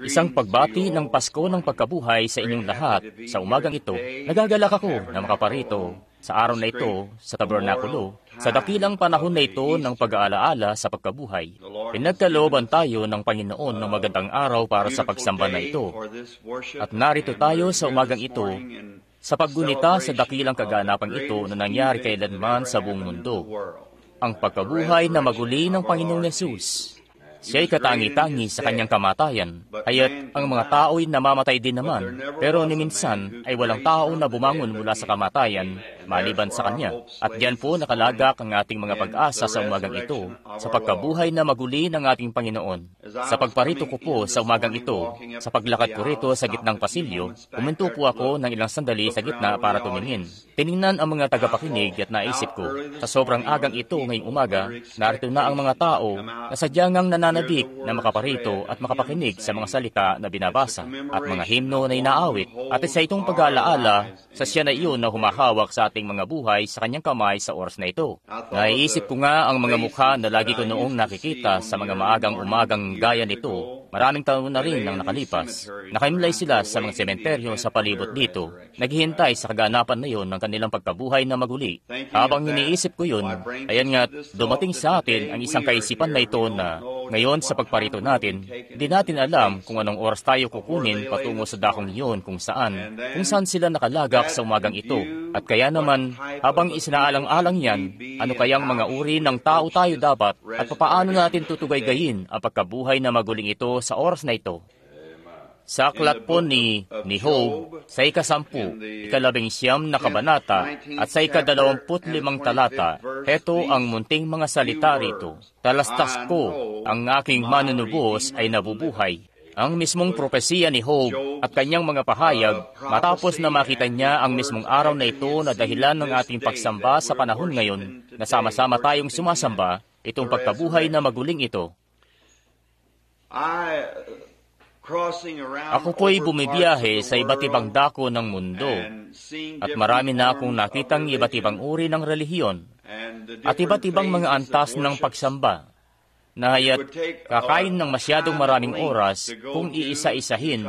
Isang pagbati ng Pasko ng Pagkabuhay sa inyong lahat. Sa umagang ito, nagagalak ako na makaparito sa araw na ito sa tabernakulo, sa dakilang panahon na ito ng pag-aalaala sa pagkabuhay. Pinagkalooban tayo ng Panginoon ng magandang araw para sa pagsamba na ito. At narito tayo sa umagang ito sa paggunita sa dakilang kaganapang ito na nangyari kailanman sa buong mundo. Ang pagkabuhay na maguli ng Panginoong Yesus. Siya'y katangi-tangi sa kanyang kamatayan, kaya't ang mga tao'y namamatay din naman, pero ni minsan ay walang tao na bumangon mula sa kamatayan maliban sa kanya. At diyan po nakalagak ang ating mga pag-asa sa umagang ito, sa pagkabuhay na maguli ng ating Panginoon. Sa pagparito ko po sa umagang ito, sa paglakad ko rito sa gitnang pasilyo, huminto po ako ng ilang sandali sa gitna para tumingin. Tiningnan ang mga tagapakinig at naisip ko, sa sobrang agang ito ngayong umaga, narito na ang mga tao na sadyangang nananadik na makaparito at makapakinig sa mga salita na binabasa at mga himno na inaawit. At sa itong pag-aalaala, sa siya na iyon na humahawak sa ating mga buhay sa kanyang kamay sa oras na ito. Naiisip ko nga ang mga mukha na lagi ko noong nakikita sa mga maagang umagang gaya nito. Maraming taon na rin nang nakalipas. Nakahimlay sila sa mga sementeryo sa palibot dito, naghihintay sa kaganapan na iyon ng kanilang pagkabuhay na maguli. Habang iniisip ko yun, ayan nga, dumating sa atin ang isang kaisipan na ito na ngayon sa pagparito natin, hindi natin alam kung anong oras tayo kukunin patungo sa dakong iyon kung saan sila nakalagak sa umagang ito. At kaya naman, habang isinaalang-alang yan, ano kayang mga uri ng tao tayo dapat at papaano natin tutugay-gayin ang pagkabuhay na maguling ito sa oras na ito. Sa aklat po ni Job, sa ika-10, ika-11 na kabanata, at sa ika-25 talata, heto ang munting mga salita rito. Talastas ko, ang aking manunubos ay nabubuhay. Ang mismong propesiya ni Job at kanyang mga pahayag, matapos na makita niya ang mismong araw na ito na dahilan ng ating pagsamba sa panahon ngayon, na sama-sama tayong sumasamba, itong pagkabuhay na maguling ito. Ako po'y bumibiyahe sa iba't ibang dako ng mundo at marami na akong nakitang iba't ibang uri ng relihiyon at iba't ibang mga antas ng pagsamba na haya't kakain ng masyadong maraming oras kung iisa-isahin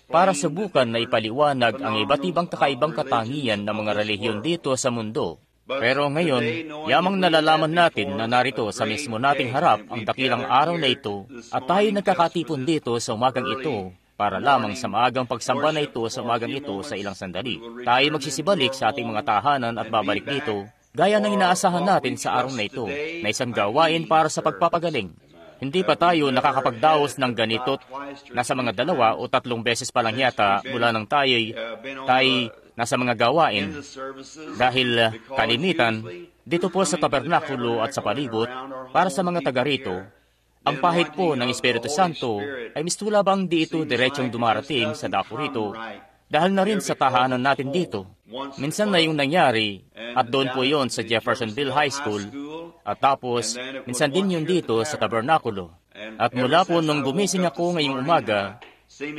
para subukan na ipaliwanag ang iba't ibang kakaibang katangian ng mga relihiyon dito sa mundo. Pero ngayon, yamang nalalaman natin na narito sa mismo nating harap ang dakilang araw na ito at tayo nagkakatipon dito sa umagang ito para lamang sa maagang pagsamba na ito sa umagang ito sa ilang sandali. Tayo magsisibalik sa ating mga tahanan at babalik dito gaya ng inaasahan natin sa araw na ito na isang gawain para sa pagpapagaling. Hindi pa tayo nakakapagdaos ng ganito't nasa mga 2 o 3 beses pa lang yata mula nang tayo nasa mga gawain dahil kalimitan dito po sa tabernakulo at sa palibot para sa mga taga rito. Ang pahid po ng Espiritu Santo ay mistula bang di ito diretsong dumarating sa dako rito dahil na rin sa tahanan natin dito. Minsan na yung nangyari at doon po yon sa Jeffersonville High School at tapos minsan din yun dito sa tabernakulo. At mula po nung gumising ako ngayong umaga,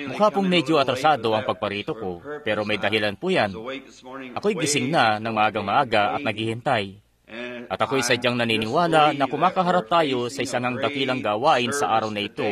mukha pong medyo atrasado ang pagparito ko, pero may dahilan po yan. Ako'y gising na ng maaga-maaga at naghihintay. At ako'y sadyang naniniwala na kumakaharap tayo sa isang dakilang gawain sa araw na ito,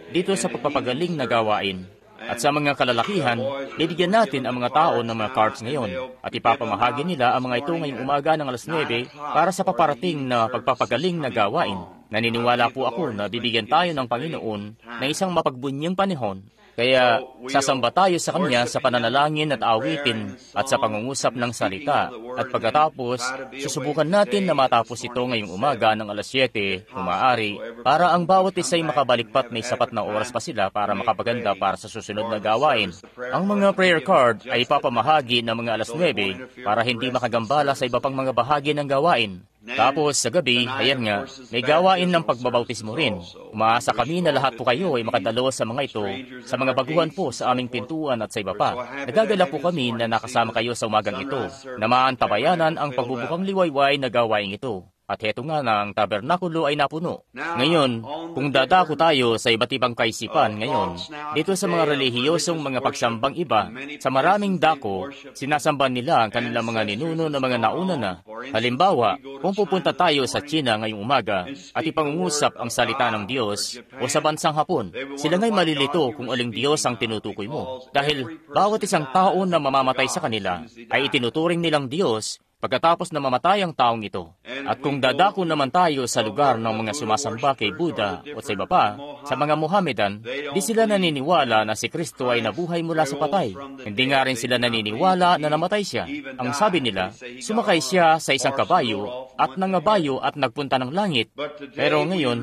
dito sa pagpapagaling na gawain. At sa mga kalalakihan, bibigyan natin ang mga tao ng mga cards ngayon at ipapamahagi nila ang mga ito ngayong umaga ng 9 para sa paparating na pagpapagaling na gawain. Naniniwala po ako na bibigyan tayo ng Panginoon ng isang mapagbunyang panahon. Kaya sasamba tayo sa Kanya sa pananalangin at awitin at sa pangungusap ng salita. At pagkatapos, susubukan natin na matapos ito ngayong umaga ng 7:00, kung maaari, para ang bawat isa'y makabalikpat may sapat na oras pa sila para makapaganda para sa susunod na gawain. Ang mga prayer card ay ipapamahagi ng mga 9:00 para hindi makagambala sa iba pang mga bahagi ng gawain. Tapos sa gabi, ayan nga, may gawain ng pagbabautismo rin. Umaasa kami na lahat po kayo ay makadalo sa mga ito, sa mga baguhan po sa aming pintuan at sa iba pa. Nagagala po kami na nakasama kayo sa umagang ito, na maantabayanan ang pagbubukang liwayway na gawain ito. At heto nga na ang tabernakulo ay napuno. Ngayon, kung dadako tayo sa iba't ibang kaisipan ngayon, dito sa mga relihiyosong mga pagsambang iba, sa maraming dako, sinasamba nila ang kanilang mga ninuno na mga nauna na. Halimbawa, kung pupunta tayo sa China ngayong umaga at ipangungusap ang salita ng Diyos o sa bansang Hapon, sila nga'y malilito kung aling Diyos ang tinutukoy mo. Dahil bawat isang tao na mamamatay sa kanila ay itinuturing nilang Diyos pagkatapos na mamatay ang taong ito. At kung dadako naman tayo sa lugar ng mga sumasamba kay Buddha o sa iba pa, sa mga Mohammedan, di sila naniniwala na si Kristo ay nabuhay mula sa patay. Hindi nga rin sila naniniwala na namatay siya. Ang sabi nila, sumakay siya sa isang kabayo at nangabayo at nagpunta ng langit. Pero ngayon,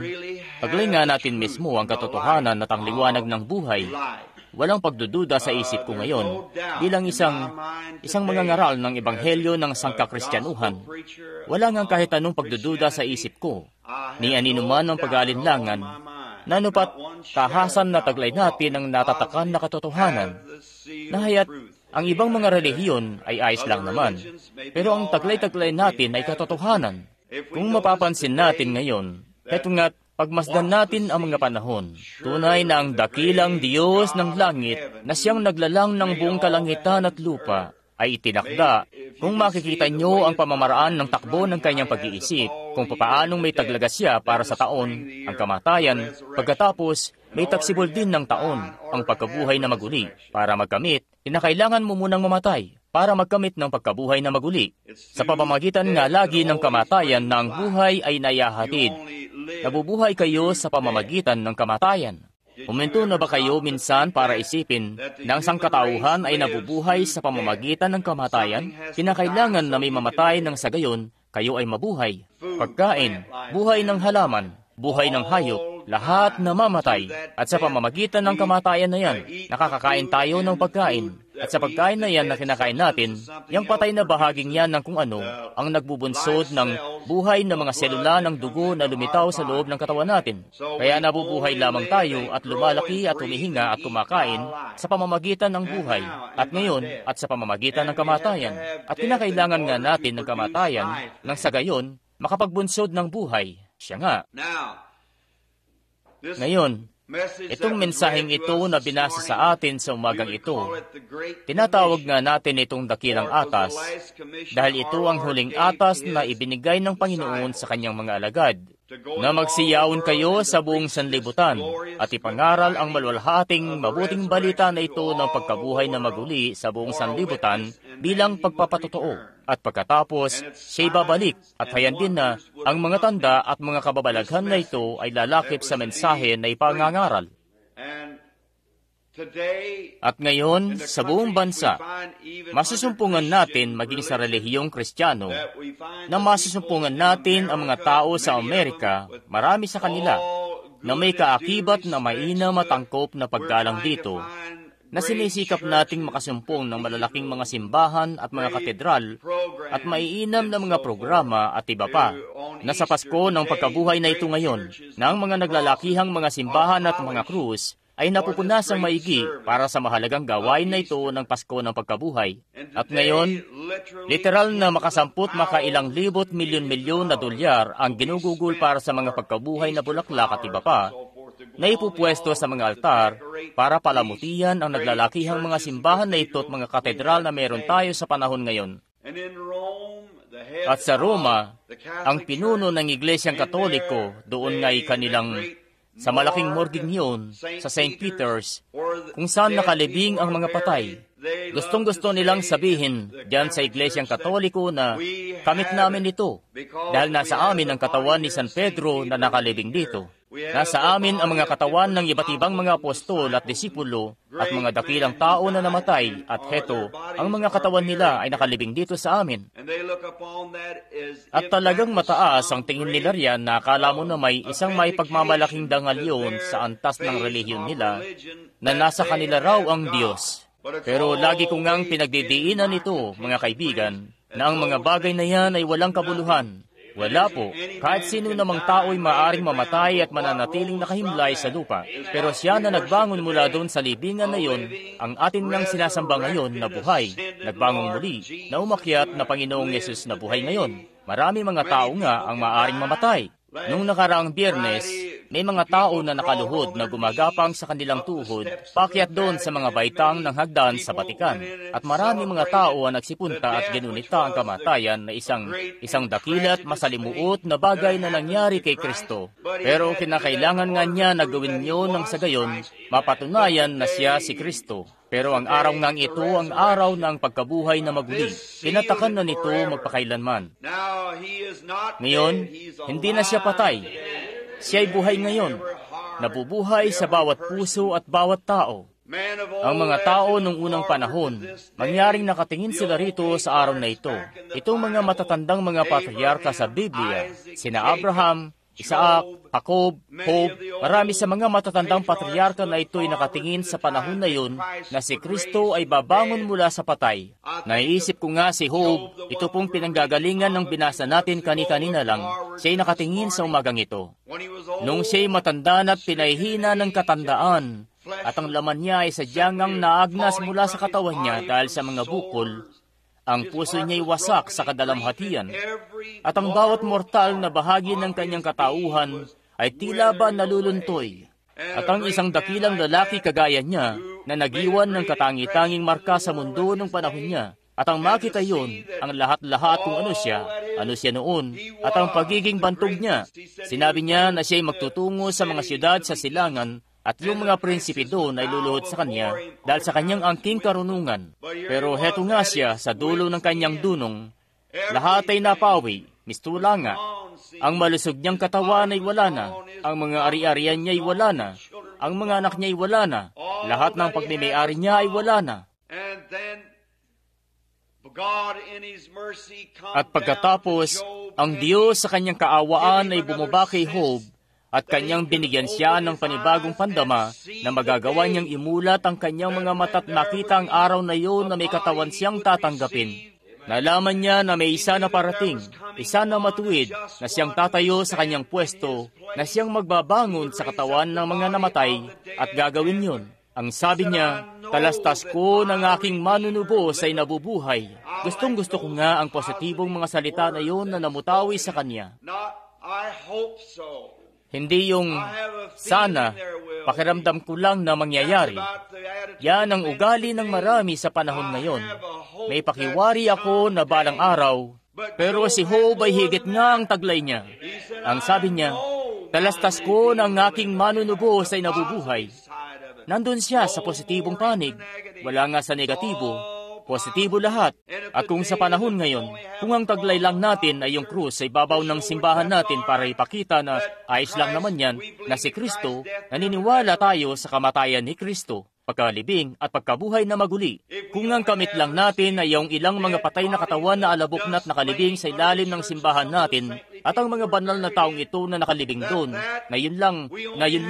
paglinga natin mismo ang katotohanan at ang liwanag ng buhay, walang pagdududa sa isip ko ngayon bilang isang mangangaral ng Ebanghelyo ng Sangkakristyanuhan. Wala nga kahit anong pagdududa sa isip ko, ni aninuman ng pag-aalinlangan, na anupat tahasan na taglay natin ang natatakan na katotohanan, na haya't ang ibang mga relihiyon ay ayos lang naman, pero ang taglay-taglay natin ay katotohanan. Kung mapapansin natin ngayon, heto nga't pagmasdan natin ang mga panahon. Tunay na ang dakilang Diyos ng langit na siyang naglalang ng buong kalangitan at lupa ay itinakda. Kung makikita nyo ang pamamaraan ng takbo ng kanyang pag-iisip, kung papaanong may taglaga siya para sa taon, ang kamatayan, pagkatapos may taksibol din ng taon, ang pagkabuhay na maguli. Para magkamit, kinakailangan mo munang mamatay para magkamit ng pagkabuhay na maguli. Sa pamamagitan nga lagi ng kamatayan na ang buhay ay nayahatid. Nabubuhay kayo sa pamamagitan ng kamatayan. Huminto na ba kayo minsan para isipin na ang sangkatauhan ay nabubuhay sa pamamagitan ng kamatayan? Kinakailangan na may mamatay ng sa gayon, kayo ay mabuhay. Pagkain, buhay ng halaman, buhay ng hayop, lahat na mamatay. At sa pamamagitan ng kamatayan na yan, nakakakain tayo ng pagkain. At sa pagkain na yan na kinakain natin, yung patay na bahaging yan ng kung ano, ang nagbubunsod ng buhay ng mga selula ng dugo na lumitaw sa loob ng katawan natin. Kaya nabubuhay lamang tayo at lumalaki at humihinga at kumakain sa pamamagitan ng buhay. At ngayon, at sa pamamagitan ng kamatayan. At kinakailangan nga natin ng kamatayan nang sa gayon, makapagbunsod ng buhay. Siya nga. Ngayon, itong mensaheng ito na binasa sa atin sa umagang ito, tinatawag nga natin itong dakilang atas dahil ito ang huling atas na ibinigay ng Panginoon sa kanyang mga alagad, na magsiyaon kayo sa buong sanlibutan at ipangaral ang malwalhating mabuting balita na ito ng pagkabuhay na maguli sa buong sanlibutan bilang pagpapatotoo. At pagkatapos, siya'y babalik at hayan din na ang mga tanda at mga kababalaghan na ito ay lalakip sa mensahe na ipangangaral. At ngayon, sa buong bansa, masusumpungan natin maging sa relihiyong Kristiyano, na masusumpungan natin ang mga tao sa Amerika, marami sa kanila, na may kaakibat na mainam at angkop na paggalang dito, na sinisikap nating makasumpong ng malalaking mga simbahan at mga katedral at maiinam na mga programa at iba pa, na sa Pasko ng pagkabuhay na ito ngayon, na ang mga naglalakihang mga simbahan at mga krus ay napupunasang maigi para sa mahalagang gawain na ito ng Pasko ng pagkabuhay. At ngayon, literal na makailang libot milyon-milyon na dolyar ang ginugugol para sa mga pagkabuhay na bulaklak at iba pa, na ipupwesto sa mga altar para palamutian ang naglalakihang mga simbahan na ito at mga katedral na meron tayo sa panahon ngayon. At sa Roma, ang pinuno ng Iglesyang Katoliko, doon nga'y kanilang sa malaking morging yun, sa St. Peter's, kung saan nakalibing ang mga patay. Gustong-gusto nilang sabihin diyan sa Iglesyang Katoliko na kamit namin ito dahil nasa amin ang katawan ni San Pedro na nakalibing dito. Nasa amin ang mga katawan ng iba't ibang mga apostol at disipulo at mga dakilang tao na namatay at heto, ang mga katawan nila ay nakalibing dito sa amin. At talagang mataas ang tingin nila riyan na akala mo na may isang may pagmamalaking dangal yun sa antas ng relihiyon nila na nasa kanila raw ang Diyos. Pero lagi ko ngang pinagdidiinan ito, mga kaibigan, na ang mga bagay na yan ay walang kabuluhan. Wala po. Kahit sino namang tao ay maaaring mamatay at mananatiling nakahimlay sa lupa. Pero siya na nagbangon mula doon sa libingan na yon, ang atin ngang sinasamba ngayon na buhay, nagbangon muli, na umakyat na Panginoong Yesus na buhay ngayon. Marami mga tao nga ang maaring mamatay. Nung nakaraang Biyernes, may mga tao na nakaluhod na gumagapang sa kanilang tuhod, pakyat doon sa mga baitang ng hagdan sa Batikan. At marami mga tao ang nagsipunta at ginunita ang kamatayan na isang dakilat masalimuot na bagay na nangyari kay Kristo. Pero kinakailangan nga niya na gawin niyo nang sa gayon, mapatunayan na siya si Kristo. Pero ang araw ngang ito ang araw ng pagkabuhay na maguli. Tinatakan na nito magpakailanman. Ngayon, hindi na siya patay. Siya'y buhay ngayon. Nabubuhay sa bawat puso at bawat tao. Ang mga tao nung unang panahon, mangyaring nakatingin sila rito sa araw na ito. Itong mga matatandang mga patriarka sa Biblia, sina Abraham, Isaac, Jacob, Job, marami sa mga matatandang patriarka na ito'y nakatingin sa panahon na yun na si Kristo ay babangon mula sa patay. Naiisip ko nga si Job, ito pong pinanggagalingan ng binasa natin kani-kanina lang, siya'y nakatingin sa umagang ito. Nung siya'y matanda na't pinahihina ng katandaan, at ang laman niya ay sadyang naagnas mula sa katawan niya dahil sa mga bukol, ang puso niya'y wasak sa kadalamhatian, at ang bawat mortal na bahagi ng kanyang katauhan ay tila ba naluluntoy. At ang isang dakilang lalaki kagaya niya na nagiwan ng katangi-tanging marka sa mundo ng panahon niya. At ang makita yun, ang lahat-lahat kung ano siya noon, at ang pagiging bantog niya. Sinabi niya na siya'y magtutungo sa mga siyudad sa silangan, at yung mga prinsipe doon ay luluhod sa kanya dahil sa kanyang angking karunungan. Pero heto nga siya sa dulo ng kanyang dunong. Lahat ay napawi, mistula nga. Ang malusog niyang katawan ay wala na. Ang mga ari-arian niya ay wala na. Ang mga anak niya ay wala na. Lahat ng pagmimay-ari niya ay wala na. At pagkatapos, ang Diyos sa kanyang kaawaan ay bumaba kay Job at kanyang binigyan siya ng panibagong pandama na magagawa niyang imulat ang kanyang mga mata't makita ang araw na iyon na may katawan siyang tatanggapin. Nalaman niya na may isa na parating, isa na matuwid, na siyang tatayo sa kanyang pwesto, na siyang magbabangon sa katawan ng mga namatay at gagawin yun. Ang sabi niya, talastas ko ng aking manunubos ay nabubuhay. Gustong-gusto ko nga ang positibong mga salita na iyon na namutawi sa kanya. Hindi yung sana, pakiramdam ko lang na mangyayari. Yan ang ugali ng marami sa panahon ngayon. May pakiwari ako na balang araw, pero si Job ay higit nga ang taglay niya. Ang sabi niya, talastas ko ng aking manunubos ay nabubuhay. Nandun siya sa positibong panig, wala nga sa negatibo. Positibo lahat. At kung sa panahon ngayon, kung ang taglay lang natin ay yung krus sa ibabaw ng simbahan natin para ipakita na ayos lang naman yan, na si Kristo, naniniwala tayo sa kamatayan ni Kristo, pagkalibing at pagkabuhay na maguli. Kung ang kamit lang natin ay yung ilang mga patay na katawan na alabok na't nakalibing sa ilalim ng simbahan natin, at ang mga banal na taong ito na nakalibing doon, na yun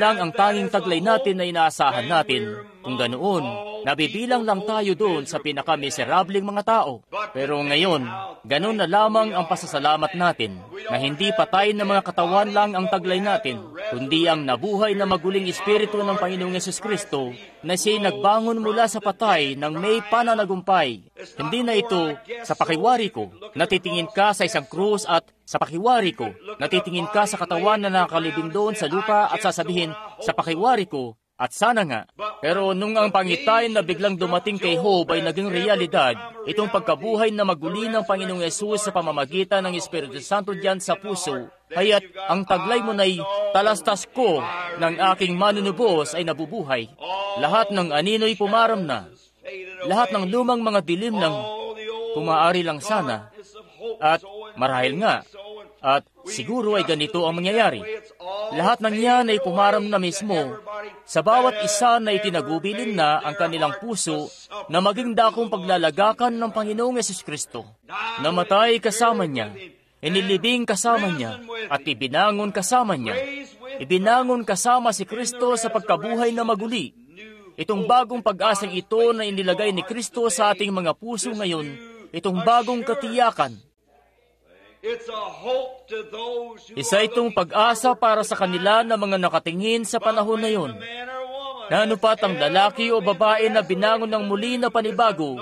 lang ang tanging taglay natin na inaasahan natin. Kung ganoon, nabibilang lang tayo doon sa pinakamiserableng mga tao. Pero ngayon, ganoon na lamang ang pasasalamat natin, na hindi patay na mga katawan lang ang taglay natin, kundi ang nabuhay na maguling Espiritu ng Panginoong Yesus Kristo, na siya'y nagbangon mula sa patay ng may pananagumpay. Hindi na ito sa pakiwari ko, natitingin ka sa isang krus at sa pakiwari ko, natitingin ka sa katawan na nakalibing doon sa lupa at sasabihin, sa pakiwari ko, at sana nga. Pero nung ang pangitain na biglang dumating kay Job ay naging realidad, itong pagkabuhay na maguli ng Panginoong Yesus sa pamamagitan ng Espiritu Santo diyan sa puso, kaya't ang taglay mo na'y talastas ko ng aking manunubos ay nabubuhay. Lahat ng anino'y pumaram na. Lahat ng lumang mga dilim ng kumaari lang sana. At marahil nga, at siguro ay ganito ang mangyayari. Lahat ng yan ay pumaram na mismo sa bawat isa na itinagubilin na ang kanilang puso na maging dakong paglalagakan ng Panginoong Yesus Kristo. Namatay kasama niya, inilibing kasama niya, at ibinangon kasama niya. Ibinangon kasama si Kristo sa pagkabuhay na maguli. Itong bagong pag-asang ito na inilagay ni Kristo sa ating mga puso ngayon, itong bagong katiyakan. Isa itong pag-asa para sa kanila na mga nakatingin sa panahon na yun. Nanupat ang lalaki o babae na binangon ng muli na panibago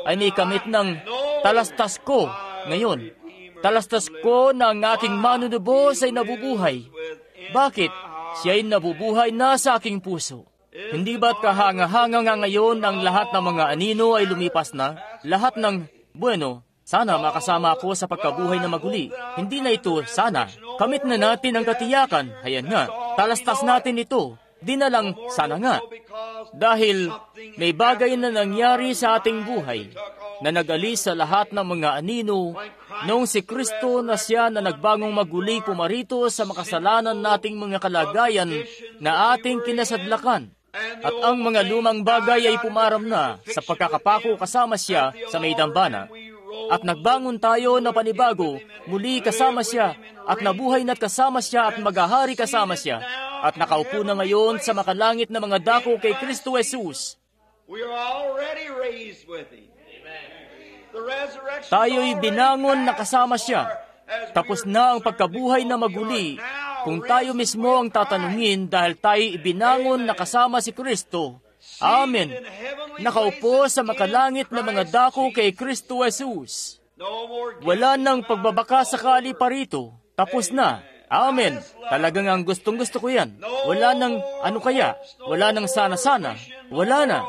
ay may kamit ng talastas ko ngayon. talastas ko na ang aking manunubos ay nabubuhay. Bakit? Siya'y nabubuhay na sa aking puso. Hindi ba't kahanga-hanga nga ngayon ang lahat ng mga anino ay lumipas na? Lahat ng, sana makasama ako sa pagkabuhay na maguli. Hindi na ito, sana. Kamit na natin ang katiyakan. Hayan nga, talastas natin ito. Di na lang, sana nga. Dahil may bagay na nangyari sa ating buhay na nag-alis sa lahat ng mga anino noong si Kristo na siya na nagbagong maguli pumarito sa makasalanan nating mga kalagayan na ating kinasadlakan. At ang mga lumang bagay ay pumaram na sa pagkakapako kasama siya sa may dambana. At nagbangon tayo na panibago, muli kasama siya, at nabuhay na't kasama siya at maghahari kasama siya. At nakaupo na ngayon sa makalangit na mga dako kay Kristo Jesus. Tayo'y binangon na kasama siya. Tapos na ang pagkabuhay na maguli. Kung tayo mismo ang tatanungin dahil tayo'y ibinangon na kasama si Kristo. Amen. Nakaupo sa makalangit na mga dako kay Kristo Jesus. Wala nang pagbabaka sakali pa rito. Tapos na. Amen. Talagang ang gustong-gusto ko yan. Wala nang ano kaya? Wala nang sana-sana. Wala na.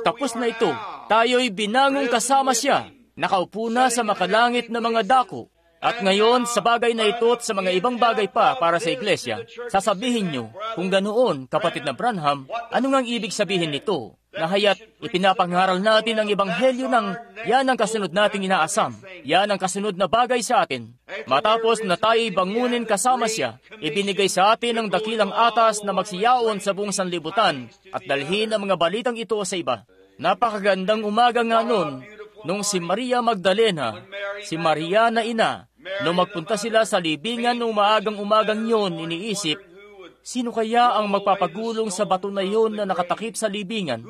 Tapos na ito. Tayo'y binangong kasama siya. Nakaupo na sa makalangit na mga dako. At ngayon, sa bagay na ito at sa mga ibang bagay pa para sa iglesia, sasabihin nyo, kung ganoon, kapatid na Branham, ano ngang ibig sabihin nito? Na haya't ipinapangaral natin ang ebanghelyo ng yan ang kasunod nating inaasam. Yan ang kasunod na bagay sa atin. Matapos na tayo'y bangunin kasama siya, ibinigay sa atin ang dakilang atas na magsiyaon sa buong sanlibutan at dalhin ang mga balitang ito sa iba. Napakagandang umaga nga noon, nung si Maria Magdalena, si Maria na ina, nung magpunta sila sa libingan nung maagang-umagang yon, iniisip, sino kaya ang magpapagulong sa bato na yon na nakatakip sa libingan?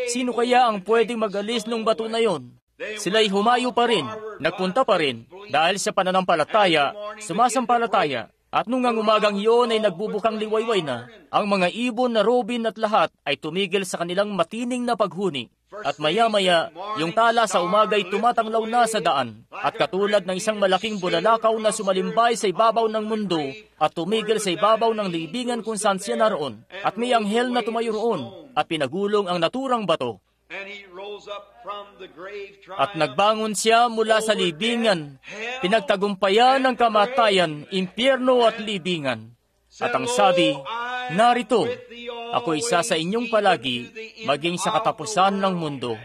Sino kaya ang pwedeng mag-alis ng bato na yon? Sila'y humayo pa rin, nagpunta pa rin, dahil sa pananampalataya, sumasampalataya. At nung ang umagang yon ay nagbubukang liwayway na, ang mga ibon na robin at lahat ay tumigil sa kanilang matining na paghuni. At maya-maya, yung tala sa umaga ay tumatanglaw na sa daan. At katulad ng isang malaking bulalakaw na sumalimbay sa ibabaw ng mundo at tumigil sa ibabaw ng libingan kung saan siya naroon. At may anghel na tumayo roon at pinagulong ang naturang bato. At nagbangon siya mula sa libingan, pinagtagumpayan ng kamatayan, impyerno at libingan. At ang sabi, narito, ako isa sa inyong palagi, maging sa katapusan ng mundo.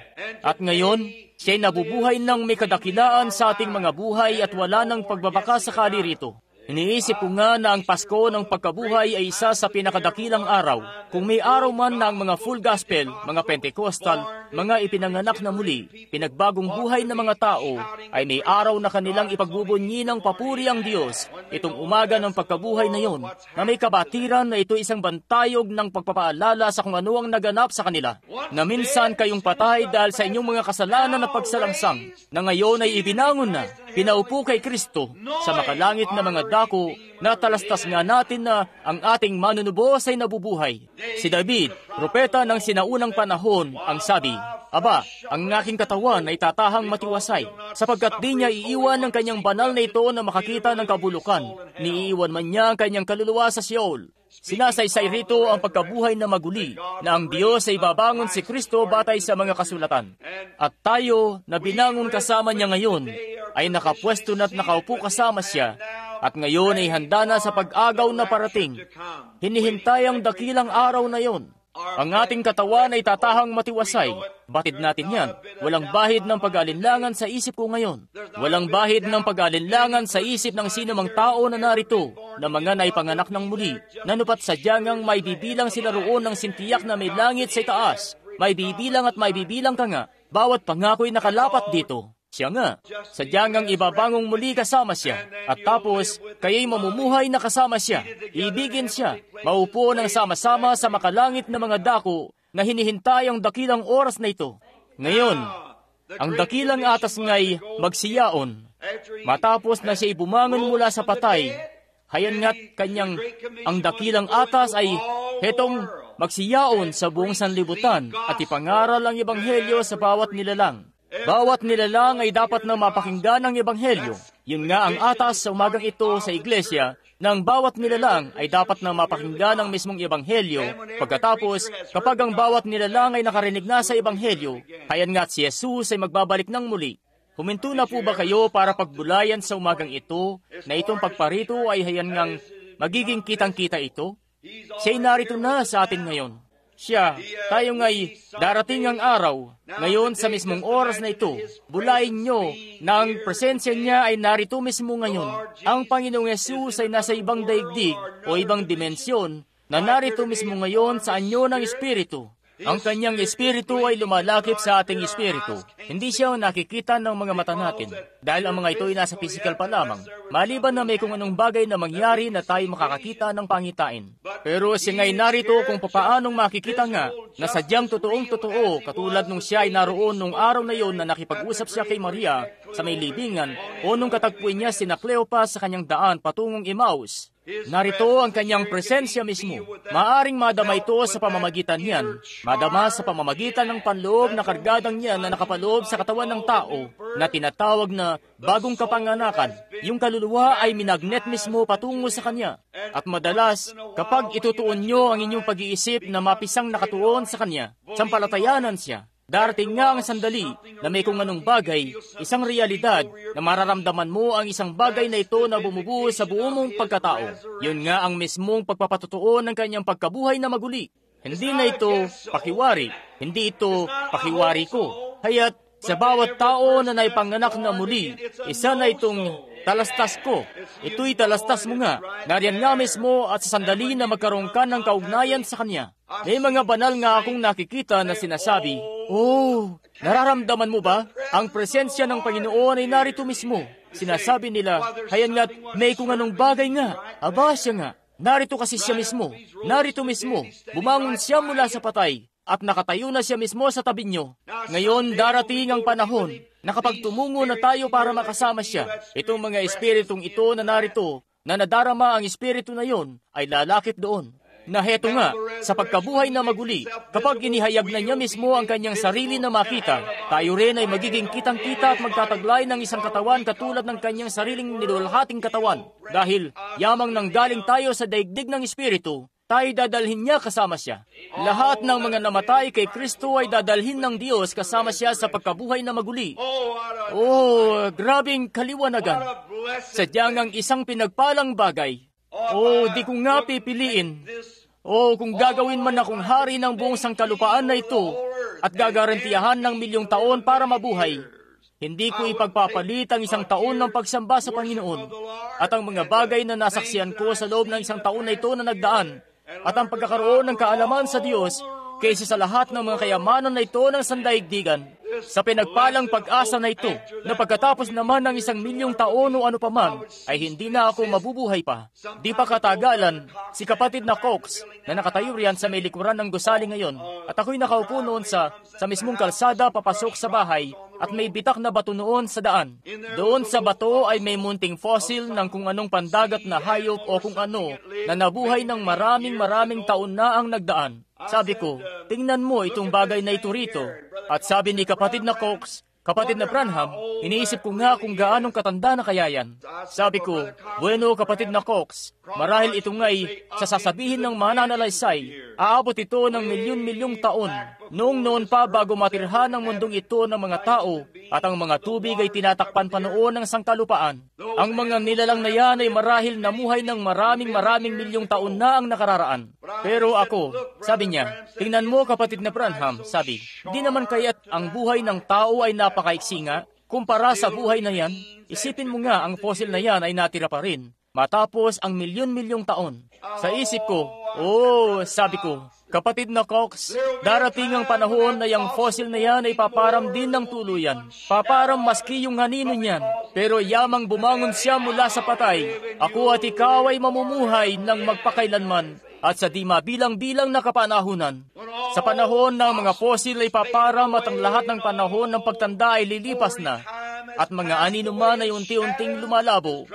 At ngayon, siya'y nabubuhay ng may kadakilaan sa ating mga buhay at wala ng pagbabaka sakali rito. Iniisip ko nga na ang Pasko ng pagkabuhay ay isa sa pinakadakilang araw. Kung may araw man na ang mga full gospel, mga Pentecostal, mga ipinanganak na muli, pinagbagong buhay ng mga tao, ay may araw na kanilang ipagbubunyi ng papuri ang Diyos. Itong umaga ng pagkabuhay na yon, na may kabatiran na ito isang bantayog ng pagpapaalala sa kung ano ang naganap sa kanila. Na minsan kayong patay dahil sa inyong mga kasalanan at pagsalangsang, na ngayon ay ibinangon na, pinaupo kay Kristo sa makalangit na mga dako, natalastas nga natin na ang ating manunubos ay nabubuhay. Si David, propeta ng sinaunang panahon, ang sabi, Aba, ang aking katawan ay tatahang matiwasay, sapagkat di niya iiwan ang kanyang banal na ito na makakita ng kabulukan. Niiiwan man niya ang kanyang kaluluwa sa Sheol. Sinasaysay rito ang pagkabuhay na maguli, na ang Diyos ay babangon si Kristo batay sa mga kasulatan. At tayo, na binangon kasama niya ngayon, ay nakapwesto na't nakaupo kasama siya, at ngayon ay handa na sa pag-agaw na parating. Hinihintay ang dakilang araw na yon. Ang ating katawan ay tatahang matiwasay. Batid natin yan. Walang bahid ng pag-alinlangan sa isip ko ngayon. Walang bahid ng pag-alinlangan sa isip ng sinumang tao na narito, na mga naipanganak ng muli, nanupat sa diyangang may bibilang sila roon ng sintiyak na may langit sa itaas. May bibilang at may bibilang ka nga. Bawat pangako'y nakalapat dito. Siya nga, sadyang ang ibabangong muli kasama siya. At tapos, kaya'y mamumuhay na kasama siya. Ibigin siya. Maupo ng sama-sama sa makalangit na mga dako na hinihintay ang dakilang oras na ito. Ngayon, ang dakilang atas nga'y magsiyaon. Matapos na siya bumangon mula sa patay, hayan nga't kanyang ang dakilang atas ay hetong magsiyaon sa buong sanlibutan at ipangaral ang ebanghelyo sa bawat nilalang. Bawat nilalang ay dapat na mapakinggan ang ebanghelyo. Yun nga ang atas sa umagang ito sa iglesia, na ang bawat nilalang ay dapat na mapakinggan ang mismong ebanghelyo. Pagkatapos, kapag ang bawat nilalang ay nakarinig na sa ebanghelyo, hayan nga't si Jesus ay magbabalik ng muli. Huminto na po ba kayo para pagbulayan sa umagang ito, na itong pagparito ay hayan ngang magiging kitang-kita ito? Siya'y narito na sa atin ngayon. Siya, tayo nga'y darating ang araw, ngayon sa mismong oras na ito, bulayin nyo na ang presensya niya ay narito mismo ngayon. Ang Panginoong Yesus ay nasa ibang daigdig o ibang dimensyon na narito mismo ngayon sa anyo ng Espiritu. Ang kanyang Espiritu ay lumalakip sa ating Espiritu. Hindi siya nakikita ng mga mata natin, dahil ang mga ito ay nasa physical pa lamang. Maliban na may kung anong bagay na mangyari na tayo makakakita ng pangitain. Pero siya nga'y narito kung papaanong makikita nga na sadyang totoong-totoo, katulad nung siya ay naroon nung araw na yon na nakipag-usap siya kay Maria sa may libingan o nung katagpuin niya sina Cleopas sa kanyang daan patungong Emmaus. Narito ang kanyang presensya mismo. Maaring madama ito sa pamamagitan niyan. Madama sa pamamagitan ng panloob na kargadang niyan na nakapaloob sa katawan ng tao na tinatawag na bagong kapanganakan. Yung kaluluwa ay minagnet mismo patungo sa kanya. At madalas, kapag itutuon nyo ang inyong pag-iisip na mapisang nakatuon sa kanya, sampalatayanan siya. Darating nga ang sandali na may kung anong bagay, isang realidad na mararamdaman mo ang isang bagay na ito na bumubuo sa buong mong pagkatao. Yun nga ang mismong pagpapatutuo ng kanyang pagkabuhay na maguli. Hindi na ito pakiwari, hindi ito pakiwari ko. Haya't sa bawat tao na naipanganak na muli, isa na itong talastas ko. Ito'y talastas mo nga. Nariyan nga mismo at sa sandali na magkaroon ka ng kaugnayan sa kanya. May mga banal nga akong nakikita na sinasabi, "Oh, nararamdaman mo ba? Ang presensya ng Panginoon ay narito mismo." Sinasabi nila, hayan nga't may kung anong bagay nga. Aba siya nga. Narito kasi siya mismo. Narito mismo. Bumangon siya mula sa patay. At nakatayo na siya mismo sa tabi nyo. Ngayon, darating ang panahon na kapag tumungo na tayo para makasama siya, itong mga espiritong ito na narito, na nadarama ang espiritu na yon, ay lalakip doon. Na heto nga, sa pagkabuhay na maguli, kapag inihayag na niya mismo ang kanyang sarili na makita, tayo rin ay magiging kitang-kita at magtataglay ng isang katawan katulad ng kanyang sariling nilulhating katawan. Dahil yamang nanggaling tayo sa daigdig ng espiritu, tayo dadalhin niya kasama siya. Lahat ng mga namatay kay Kristo ay dadalhin ng Diyos kasama siya sa pagkabuhay na maguli. Oh, grabing kaliwanagan. Sadyang ang isang pinagpalang bagay. Oh, di ko nga pipiliin. Oh, kung gagawin man akong hari ng buong sangkalupaan na ito at gagarantiyahan ng 1,000,000 taon para mabuhay, hindi ko ipagpapalit ang 1 taon ng pagsamba sa Panginoon at ang mga bagay na nasaksihan ko sa loob ng 1 taon na ito na nagdaan at ang pagkakaroon ng kaalaman sa Diyos kaysa sa lahat ng mga kayamanan na ito ng sandaigdigan. Sa pinagpalang pag-asa na ito, na pagkatapos naman ng 1,000,000 taon o ano paman, ay hindi na ako mabubuhay pa. Di pa katagalan, si kapatid na Cox, na nakatayo riyan sa may likuran ng gusali ngayon, at ako'y nakaupo noon sa mismong kalsada papasok sa bahay, at may bitak na bato noon sa daan. Doon sa bato ay may munting fossil ng kung anong pandagat na hayop o kung ano, na nabuhay ng maraming taon na ang nagdaan. Sabi ko, tingnan mo itong bagay na ito rito. At sabi ni kapatid na Cox, kapatid na Branham, iniisip ko nga kung gaanong katanda na kaya yan. Sabi ko, bueno kapatid na Cox, marahil ito nga'y sasasabihin ng mananalaysay, aabot ito ng milyon-milyong taon. Noon pa bago matirhan ng mundong ito ng mga tao at ang mga tubig ay tinatakpan pa noon ng sangkalupaan. Ang mga nilalang na yan ay marahil namuhay ng maraming milyong taon na ang nakararaan. Pero ako, sabi niya, tingnan mo kapatid na Branham, sabi, di naman kaya't ang buhay ng tao ay napakaiksi nga. Kumpara sa buhay na yan, isipin mo nga ang fossil na yan ay natira pa rin. Matapos ang milyon-milyong taon. Sa isip ko, sabi ko, kapatid na Cox, darating ang panahon na yung fossil na yan ay paparam din ng tuluyan. Paparam maski yung hanino niyan. Pero yamang bumangon siya mula sa patay, ako at ikaw ay mamumuhay ng magpakailanman at sa di mabilang-bilang na kapanahunan. Sa panahon ng mga fossil ay paparam at ang lahat ng panahon ng pagtanda ay lilipas na at mga anino man ay unti-unting lumalabo,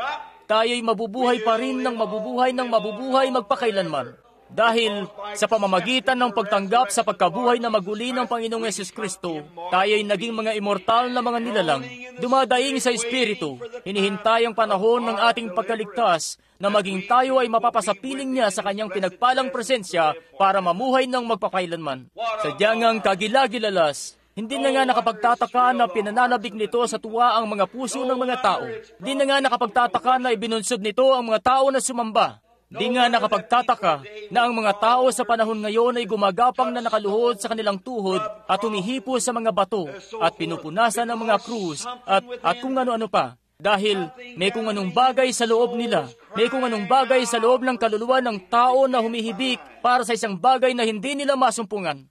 tayo'y mabubuhay pa rin ng mabubuhay magpakailanman. Dahil sa pamamagitan ng pagtanggap sa pagkabuhay na maguli ng Panginoong Yesus Kristo, tayo ay naging mga immortal na mga nilalang, dumadaing sa Espiritu, hinihintay ang panahon ng ating pagkaligtas na maging tayo ay mapapasapiling niya sa kanyang pinagpalang presensya para mamuhay ng magpakailanman. Sadyang ang kagilagilalas, hindi na nga nakapagtataka na pinananabik nito sa tuwa ang mga puso ng mga tao. Hindi na nga nakapagtataka na ibinunsod nito ang mga tao na sumamba. Di nga nakapagtataka na ang mga tao sa panahon ngayon ay gumagapang na nakaluhod sa kanilang tuhod at humihipo sa mga bato at pinupunasan ng mga krus at kung ano-ano pa. Dahil may kung anong bagay sa loob nila, may kung anong bagay sa loob ng kaluluwa ng tao na humihibik para sa isang bagay na hindi nila masumpungan.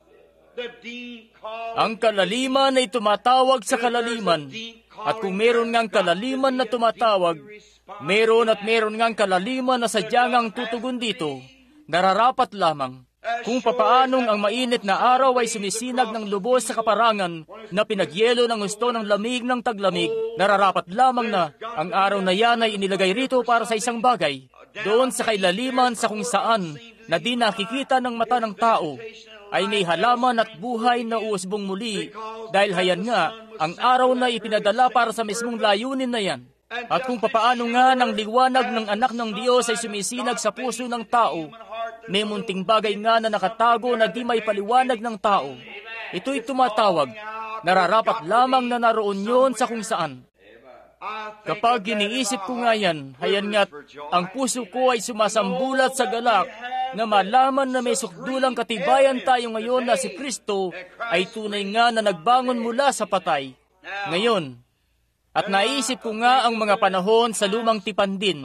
Ang kalaliman ay tumatawag sa kalaliman, at kung meron ngang kalaliman na tumatawag, meron ngang kalaliman na sadyang ang tutugon dito, nararapat lamang. Kung papaanong ang mainit na araw ay sumisinag ng lubos sa kaparangan na pinagyelo ng gusto ng lamig ng taglamig, nararapat lamang na ang araw na yan ay inilagay rito para sa isang bagay. Doon sa kailaliman sa kung saan na di nakikita ng mata ng tao, ay may halaman at buhay na uusbong muli dahil hayan nga ang araw na ipinadala para sa mismong layunin na yan. At kung papaano nga ng liwanag ng anak ng Diyos ay sumisinag sa puso ng tao, may munting bagay nga na nakatago na di may paliwanag ng tao. Ito'y tumatawag, nararapat lamang na naroon yun sa kung saan. Kapag iniisip ko nga yan, hayan nga't ang puso ko ay sumasambulat sa galak na malaman na may sukdulang katibayan tayo ngayon na si Kristo ay tunay nga na nagbangon mula sa patay. Ngayon, at naisip ko nga ang mga panahon sa lumang tipan din,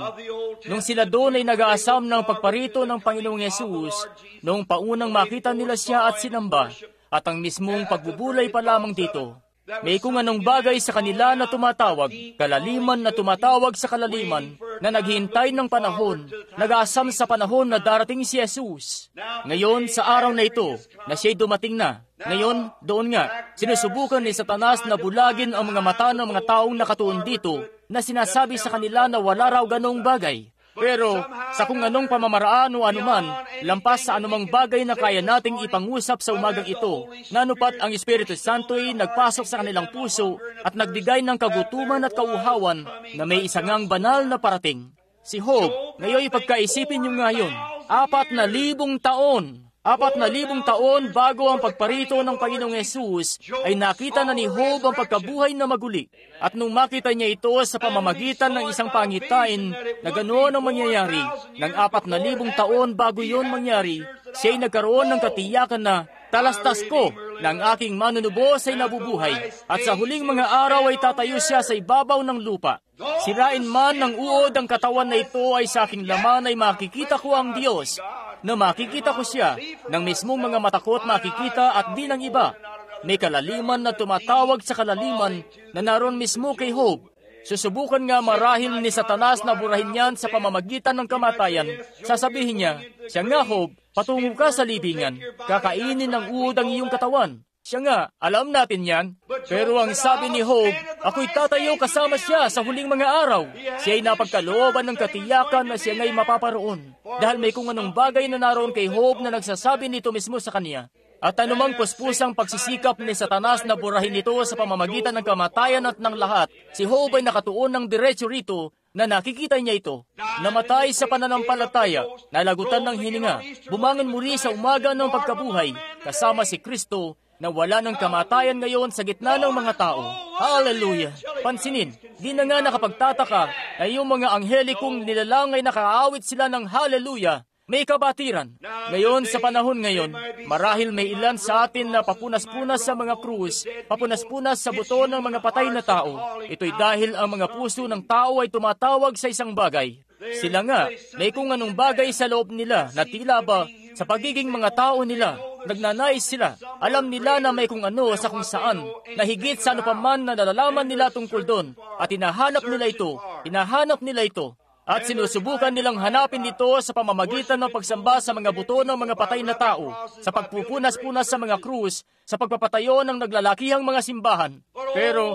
nung sila doon ay nag-aasam ng pagparito ng Panginoong Yesus, noong paunang makita nila siya at sinamba, at ang mismong pagbubulay pa lamang dito. May kung anong bagay sa kanila na tumatawag, kalaliman na tumatawag sa kalaliman, na naghihintay ng panahon, nag-aasam sa panahon na darating si Jesus. Ngayon, sa araw na ito, na siya'y dumating na. Ngayon, doon nga, sinusubukan ni Satanas na bulagin ang mga mata ng mga taong nakatuon dito, na sinasabi sa kanila na wala raw ganong bagay. Pero sa kung anong pamamaraan o anuman, lampas sa anumang bagay na kaya nating ipangusap sa umagang ito, nanupat ang Espiritu Santo ay nagpasok sa kanilang puso at nagbigay ng kagutuman at kauhawan na may isangang banal na parating. Si Job, ngayon ipagkaisipin niyo ngayon, 4,000 taon. 4,000 taon bago ang pagparito ng Panginoong Yesus ay nakita na ni Job ang pagkabuhay na maguli. At nung makita niya ito sa pamamagitan ng isang pangitain na ganoon ang mangyayari, ng 4,000 taon bago yon mangyari, siya ay nagkaroon ng katiyakan na talastas ko na ang aking manunubos ay nabubuhay at sa huling mga araw ay tatayo siya sa ibabaw ng lupa. Sirain man ng uod ang katawan na ito ay sa aking laman ay makikita ko ang Diyos, na makikita ko siya ng mismong mga matakot makikita at di ng iba. May kalaliman na tumatawag sa kalaliman na naroon mismo kay Job. Susubukan nga marahil ni Satanas na burahin niyan sa pamamagitan ng kamatayan. Sasabihin niya, siya nga Job, patungo ka sa libingan, kakainin ng uod ang iyong katawan. Siya nga, alam natin yan. Pero ang sabi ni Job, ako'y tatayo kasama siya sa huling mga araw. Siya'y napagkalooban ng katiyakan na siya nga'y mapaparoon. Dahil may kung anong bagay na naroon kay Job na nagsasabi nito mismo sa kanya. At anumang puspusang pagsisikap ni Satanas na burahin ito sa pamamagitan ng kamatayan at ng lahat, si Job ay nakatuon ng diretso rito na nakikita niya ito. Namatay sa pananampalataya, nalagutan ng hininga, bumangon muli sa umaga ng pagkabuhay, kasama si Kristo, na wala ng kamatayan ngayon sa gitna ng mga tao. Hallelujah! Pansinin, di na nga nakapagtataka na yung mga anghelikong nilalang ay nakaawit sila ng hallelujah. May kabatiran. Ngayon, sa panahon ngayon, marahil may ilan sa atin na papunas-punas sa mga krus, papunas-punas sa buto ng mga patay na tao. Ito'y dahil ang mga puso ng tao ay tumatawag sa isang bagay. Sila nga, may kung anong bagay sa loob nila na tila ba sa pagiging mga tao nila, nagnanais sila. Alam nila na may kung ano sa kung saan, na higit sa ano pa man na nalalaman nila tungkol doon, at hinahanap nila ito. At sinusubukan nilang hanapin ito sa pamamagitan ng pagsamba sa mga buto ng mga patay na tao, sa pagpupunas-punas sa mga krus, sa pagpapatayo ng naglalakihang mga simbahan. Pero,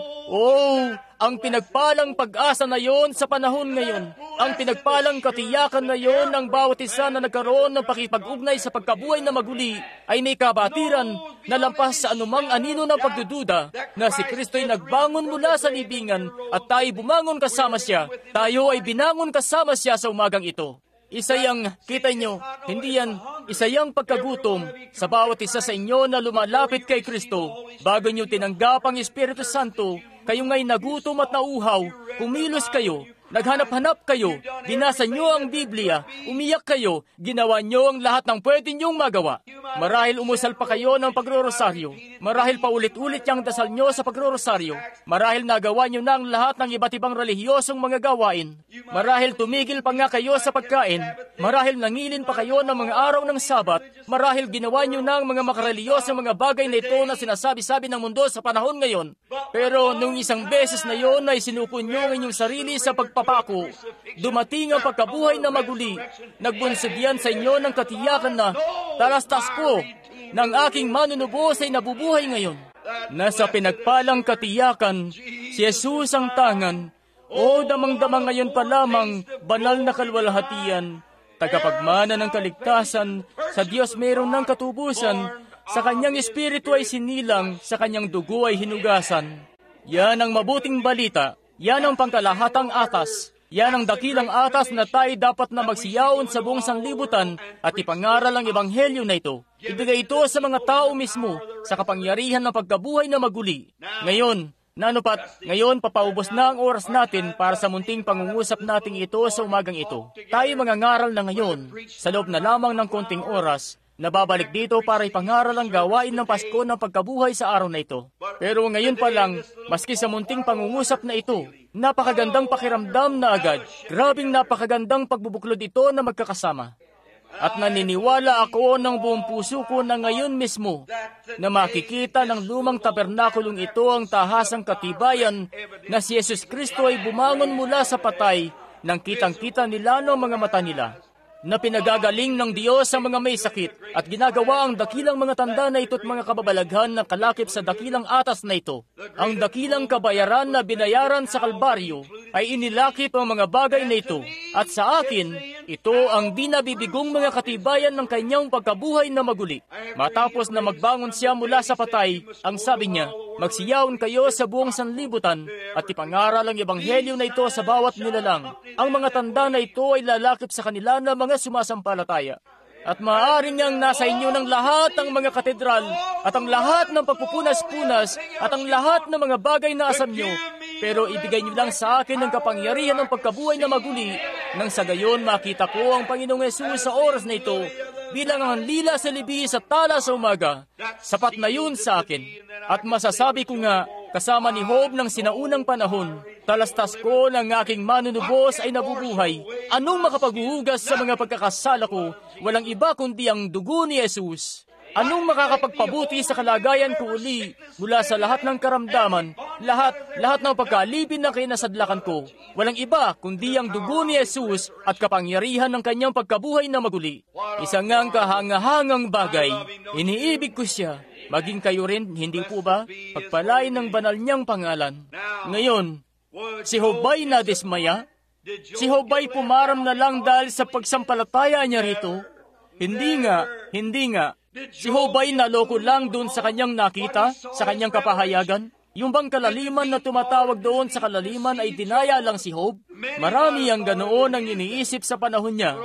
Ang pinagpalang pag-asa na yon sa panahon ngayon, ang pinagpalang katiyakan na yon ng bawat isa na nagkaroon ng pakipag-ugnay sa pagkabuhay na maguli ay may kabatiran na lampas sa anumang anino ng pagdududa na si Kristo'y nagbangon mula sa libingan at tayo bumangon kasama siya. Tayo ay binangon kasama siya sa umagang ito. Isa yang, kita nyo, hindi yan, isa yang pagkagutom sa bawat isa sa inyo na lumalapit kay Kristo bago nyo tinanggap ang Espiritu Santo. Kayo nga'y nagutom at nauhaw, kumilos kayo, naghanap-hanap kayo, binasa nyo ang Biblia, umiyak kayo, ginawa nyo ang lahat ng pwede nyong magawa. Marahil umusal pa kayo ng pagrorosaryo, marahil paulit-ulit yung dasal nyo sa pagrorosaryo, marahil nagawa nyo na ang lahat ng iba't ibang relihiyosong mga gawain, marahil tumigil pa nga kayo sa pagkain, marahil nangilin pa kayo ng mga araw ng Sabat, marahil ginawa nyo na ang mga makareliyosong mga bagay na ito na sinasabi-sabi ng mundo sa panahon ngayon. Pero nung isang beses na yon ay sinuko nyo ang inyong sarili sa pagpapako, dumating ang pagkabuhay na maguli, nagbunsod yan sa inyo ng katiyakan na talastas ko ng aking manunubos ay nabubuhay ngayon. Nasa pinagpalang katiyakan, si Jesus ang tangan, o damang-damang ngayon pa lamang, banal na kalwalhatian, tagapagmana ng kaligtasan, sa Diyos mayroon ng katubusan, sa kanyang espiritu ay sinilang, sa kanyang dugo ay hinugasan. Yan ang mabuting balita, yan ang pangkalahatang atas, yan ang dakilang atas na tayo dapat na magsiyaon sa buong sanlibutan at ipangaral ang ebanghelyo na ito. Ibigay ito sa mga tao mismo, sa kapangyarihan ng pagkabuhay na maguli. Ngayon, ngayon papaubos na ang oras natin para sa munting pangungusap nating ito sa umagang ito. Tayo mangangaral na ngayon, sa loob na lamang ng konting oras, nababalik dito para ipangaral ang gawain ng Pasko ng pagkabuhay sa araw na ito. Pero ngayon pa lang, maski sa munting pangungusap na ito, napakagandang pakiramdam na agad. Grabing napakagandang pagbubuklod ito na magkakasama. At naniniwala ako ng buong puso ko na ngayon mismo na makikita ng lumang tabernakulong ito ang tahasang katibayan na si Jesus Kristo ay bumangon mula sa patay nang kitang-kita nila ng mga mata nila, na pinagagaling ng Diyos ang mga may sakit at ginagawa ang dakilang mga tanda na ito at mga kababalaghan na kalakip sa dakilang atas na ito. Ang dakilang kabayaran na binayaran sa Kalbaryo ay inilakip ang mga bagay na ito. At sa akin, ito ang di nabibigong mga katibayan ng kanyang pagkabuhay na maguli. Matapos na magbangon siya mula sa patay, ang sabi niya, magsiyaon kayo sa buong sanlibutan at ipangaral ang ebanghelyo na ito sa bawat nilalang. Ang mga tanda na ito ay lalakip sa kanila na mga sumasampalataya. At maaaring niyang nasa inyo ng lahat ng mga katedral at ang lahat ng pagpupunas-punas at ang lahat ng mga bagay na asam niyo. Pero ibigay niyo lang sa akin ang kapangyarihan ng pagkabuhay na maguli nang sa gayon makita ko ang Panginoong Hesus sa oras na ito bilang ang lila sa libi sa tala sa umaga. Sapat na yun sa akin. At masasabi ko nga, kasama ni Job ng sinaunang panahon, talastas ko ng aking manunubos ay nabubuhay. Anong makapaghuhugas sa mga pagkakasala ko? Walang iba kundi ang dugo ni Jesus. Anong makakapagpabuti sa kalagayan ko uli mula sa lahat ng karamdaman, lahat ng pagkalipin na kinasadlakan ko? Walang iba kundi ang dugo ni Jesus at kapangyarihan ng kanyang pagkabuhay na maguli. Isang ngang kahangahangang bagay, iniibig ko siya. Maging kayo rin, hindi po ba? Pagpalain ng banal niyang pangalan. Ngayon, si Job ay nadismaya? Si Job ay pumaram na lang dahil sa pagsampalataya niya rito? Hindi nga. Si Job ay naloko lang doon sa kanyang nakita, sa kanyang kapahayagan. Yung bang kalaliman na tumatawag doon sa kalaliman ay dinaya lang si Job? Marami ang ganoon ang iniisip sa panahon niya.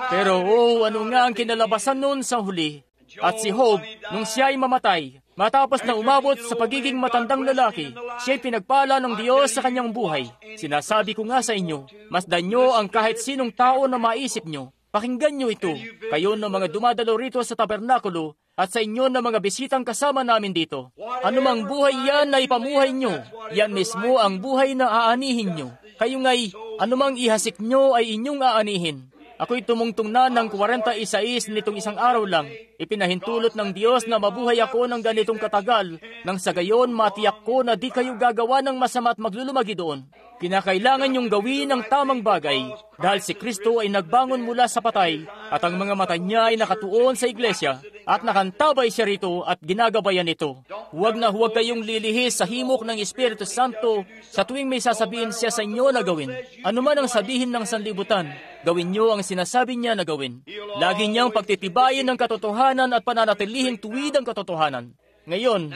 Pero ano nga ang kinalabasan noon sa huli? At si Job, nung siya ay mamatay, matapos na umabot sa pagiging matandang lalaki, siya ay pinagpala ng Diyos sa kanyang buhay. Sinasabi ko nga sa inyo, masdan nyo ang kahit sinong tao na maisip nyo. Pakinggan nyo ito, kayo ng mga dumadalo rito sa tabernakulo at sa inyo ng mga bisitang kasama namin dito. Anumang buhay yan na ipamuhay nyo, yan mismo ang buhay na aanihin nyo. Kayo nga'y, anumang ihasik nyo ay inyong aanihin. Ako'y tumungtong na ng 46 nitong isang araw lang. Ipinahintulot ng Diyos na mabuhay ako ng ganitong katagal, nang sa gayon matiyak ko na di kayo gagawa ng masama at maglulumagi doon. Kinakailangan niyong gawin ang tamang bagay, dahil si Kristo ay nagbangon mula sa patay, at ang mga mata niya ay nakatuon sa iglesia. at nakantabay siya rito at ginagabayan ito. Huwag na huwag kayong lilihis sa himok ng Espiritu Santo sa tuwing may sasabihin siya sa inyo na gawin. Ano man ang sabihin ng sanlibutan, gawin niyo ang sinasabi niya na gawin. Lagi niyang pagtitibayin ng katotohanan at pananatilihin tuwid ang katotohanan. Ngayon,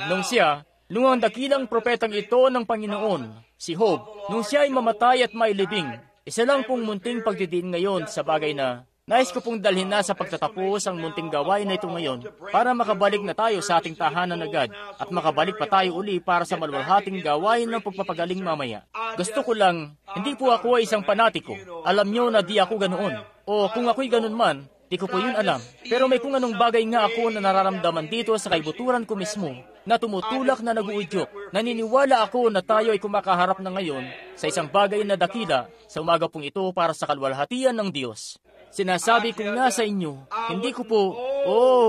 nung ang dakilang propetang ito ng Panginoon, si Job, nung siya ay mamatay at mailibing, isa lang pong munting pagdidiin ngayon sa bagay na nais ko pong dalhin na sa pagtatapos ang munting gawain na ito ngayon para makabalik na tayo sa ating tahanan agad at makabalik pa tayo uli para sa maluwalhating gawain ng pagpapagaling mamaya. Gusto ko lang, hindi po ako ay isang panatiko. Alam nyo na di ako ganoon. O kung ako'y ganoon man, di ko po yun alam. Pero may kung anong bagay nga ako na nararamdaman dito sa kaibuturan ko mismo na tumutulak na nag-uudyok. Naniniwala ako na tayo ay kumakaharap na ngayon sa isang bagay na dakila sa umaga pong ito para sa kalwalhatian ng Diyos. Sinasabi ko nga sa inyo, hindi ko po,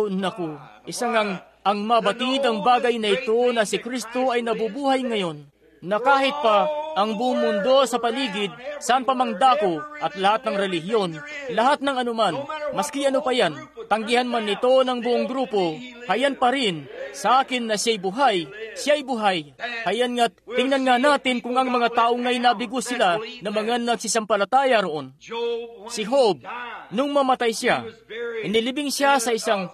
naku, isang ang mabatid ang bagay na ito na si Kristo ay nabubuhay ngayon, na kahit pa ang buong mundo sa paligid, saan pa mang dako at lahat ng relihiyon, lahat ng anuman, maski ano pa yan, tanggihan man nito ng buong grupo, hayan pa rin, sa akin na siya'y buhay. Hayan nga't tingnan nga natin kung ang mga taong ngay nabigo sila na mga nagsisampalataya roon. Si Job, nung mamatay siya, inilibing siya sa isang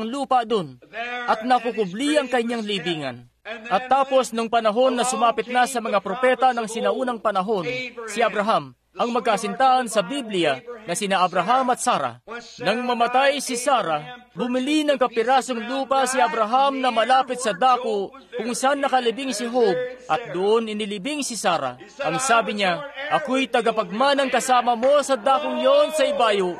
lupa doon at nakukubli ang kanyang libingan. At tapos nung panahon na sumapit na sa mga propeta ng sinaunang panahon, si Abraham, ang magkasintahan sa Biblia na sina Abraham at Sarah. Nang mamatay si Sarah, bumili ng kapirasong lupa si Abraham na malapit sa dako kung saan nakalibing si Job at doon inilibing si Sarah. Ang sabi niya, ako'y tagapagmanang kasama mo sa dakong yon sa ibayo.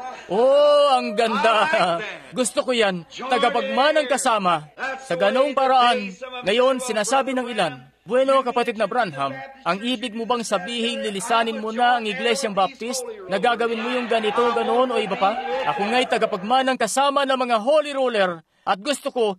Ang ganda! Gusto ko yan, tagapagmanang kasama. Sa ganong paraan, ngayon sinasabi ng ilan, bueno, kapatid na Branham, ang ibig mo bang sabihin lilisanin mo na ang Iglesyang Baptist na gagawin mo yung ganito, ganoon o iba pa? Ako nga'y tagapagmanang kasama ng mga holy roller at gusto ko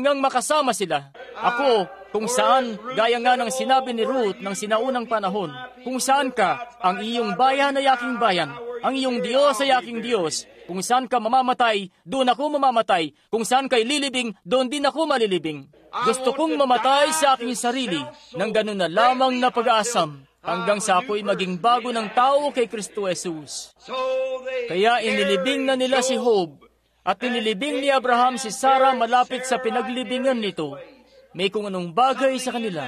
ngang makasama sila. Ako, kung saan, gaya nga ng sinabi ni Ruth ng sinaunang panahon, kung saan ka, ang iyong bayan ay aking bayan, ang iyong Diyos ay aking Diyos. Kung saan ka mamamatay, doon ako mamamatay. Kung saan kay lilibing, doon din ako malilibing. Gusto kong mamatay sa aking sarili nang ganun na lamang na pag-aasam hanggang sa ako'y maging bago ng tao kay Kristo Jesus. Kaya inilibing na nila si Job at inilibing ni Abraham si Sarah malapit sa pinaglibingan nito. May kung anong bagay sa kanila.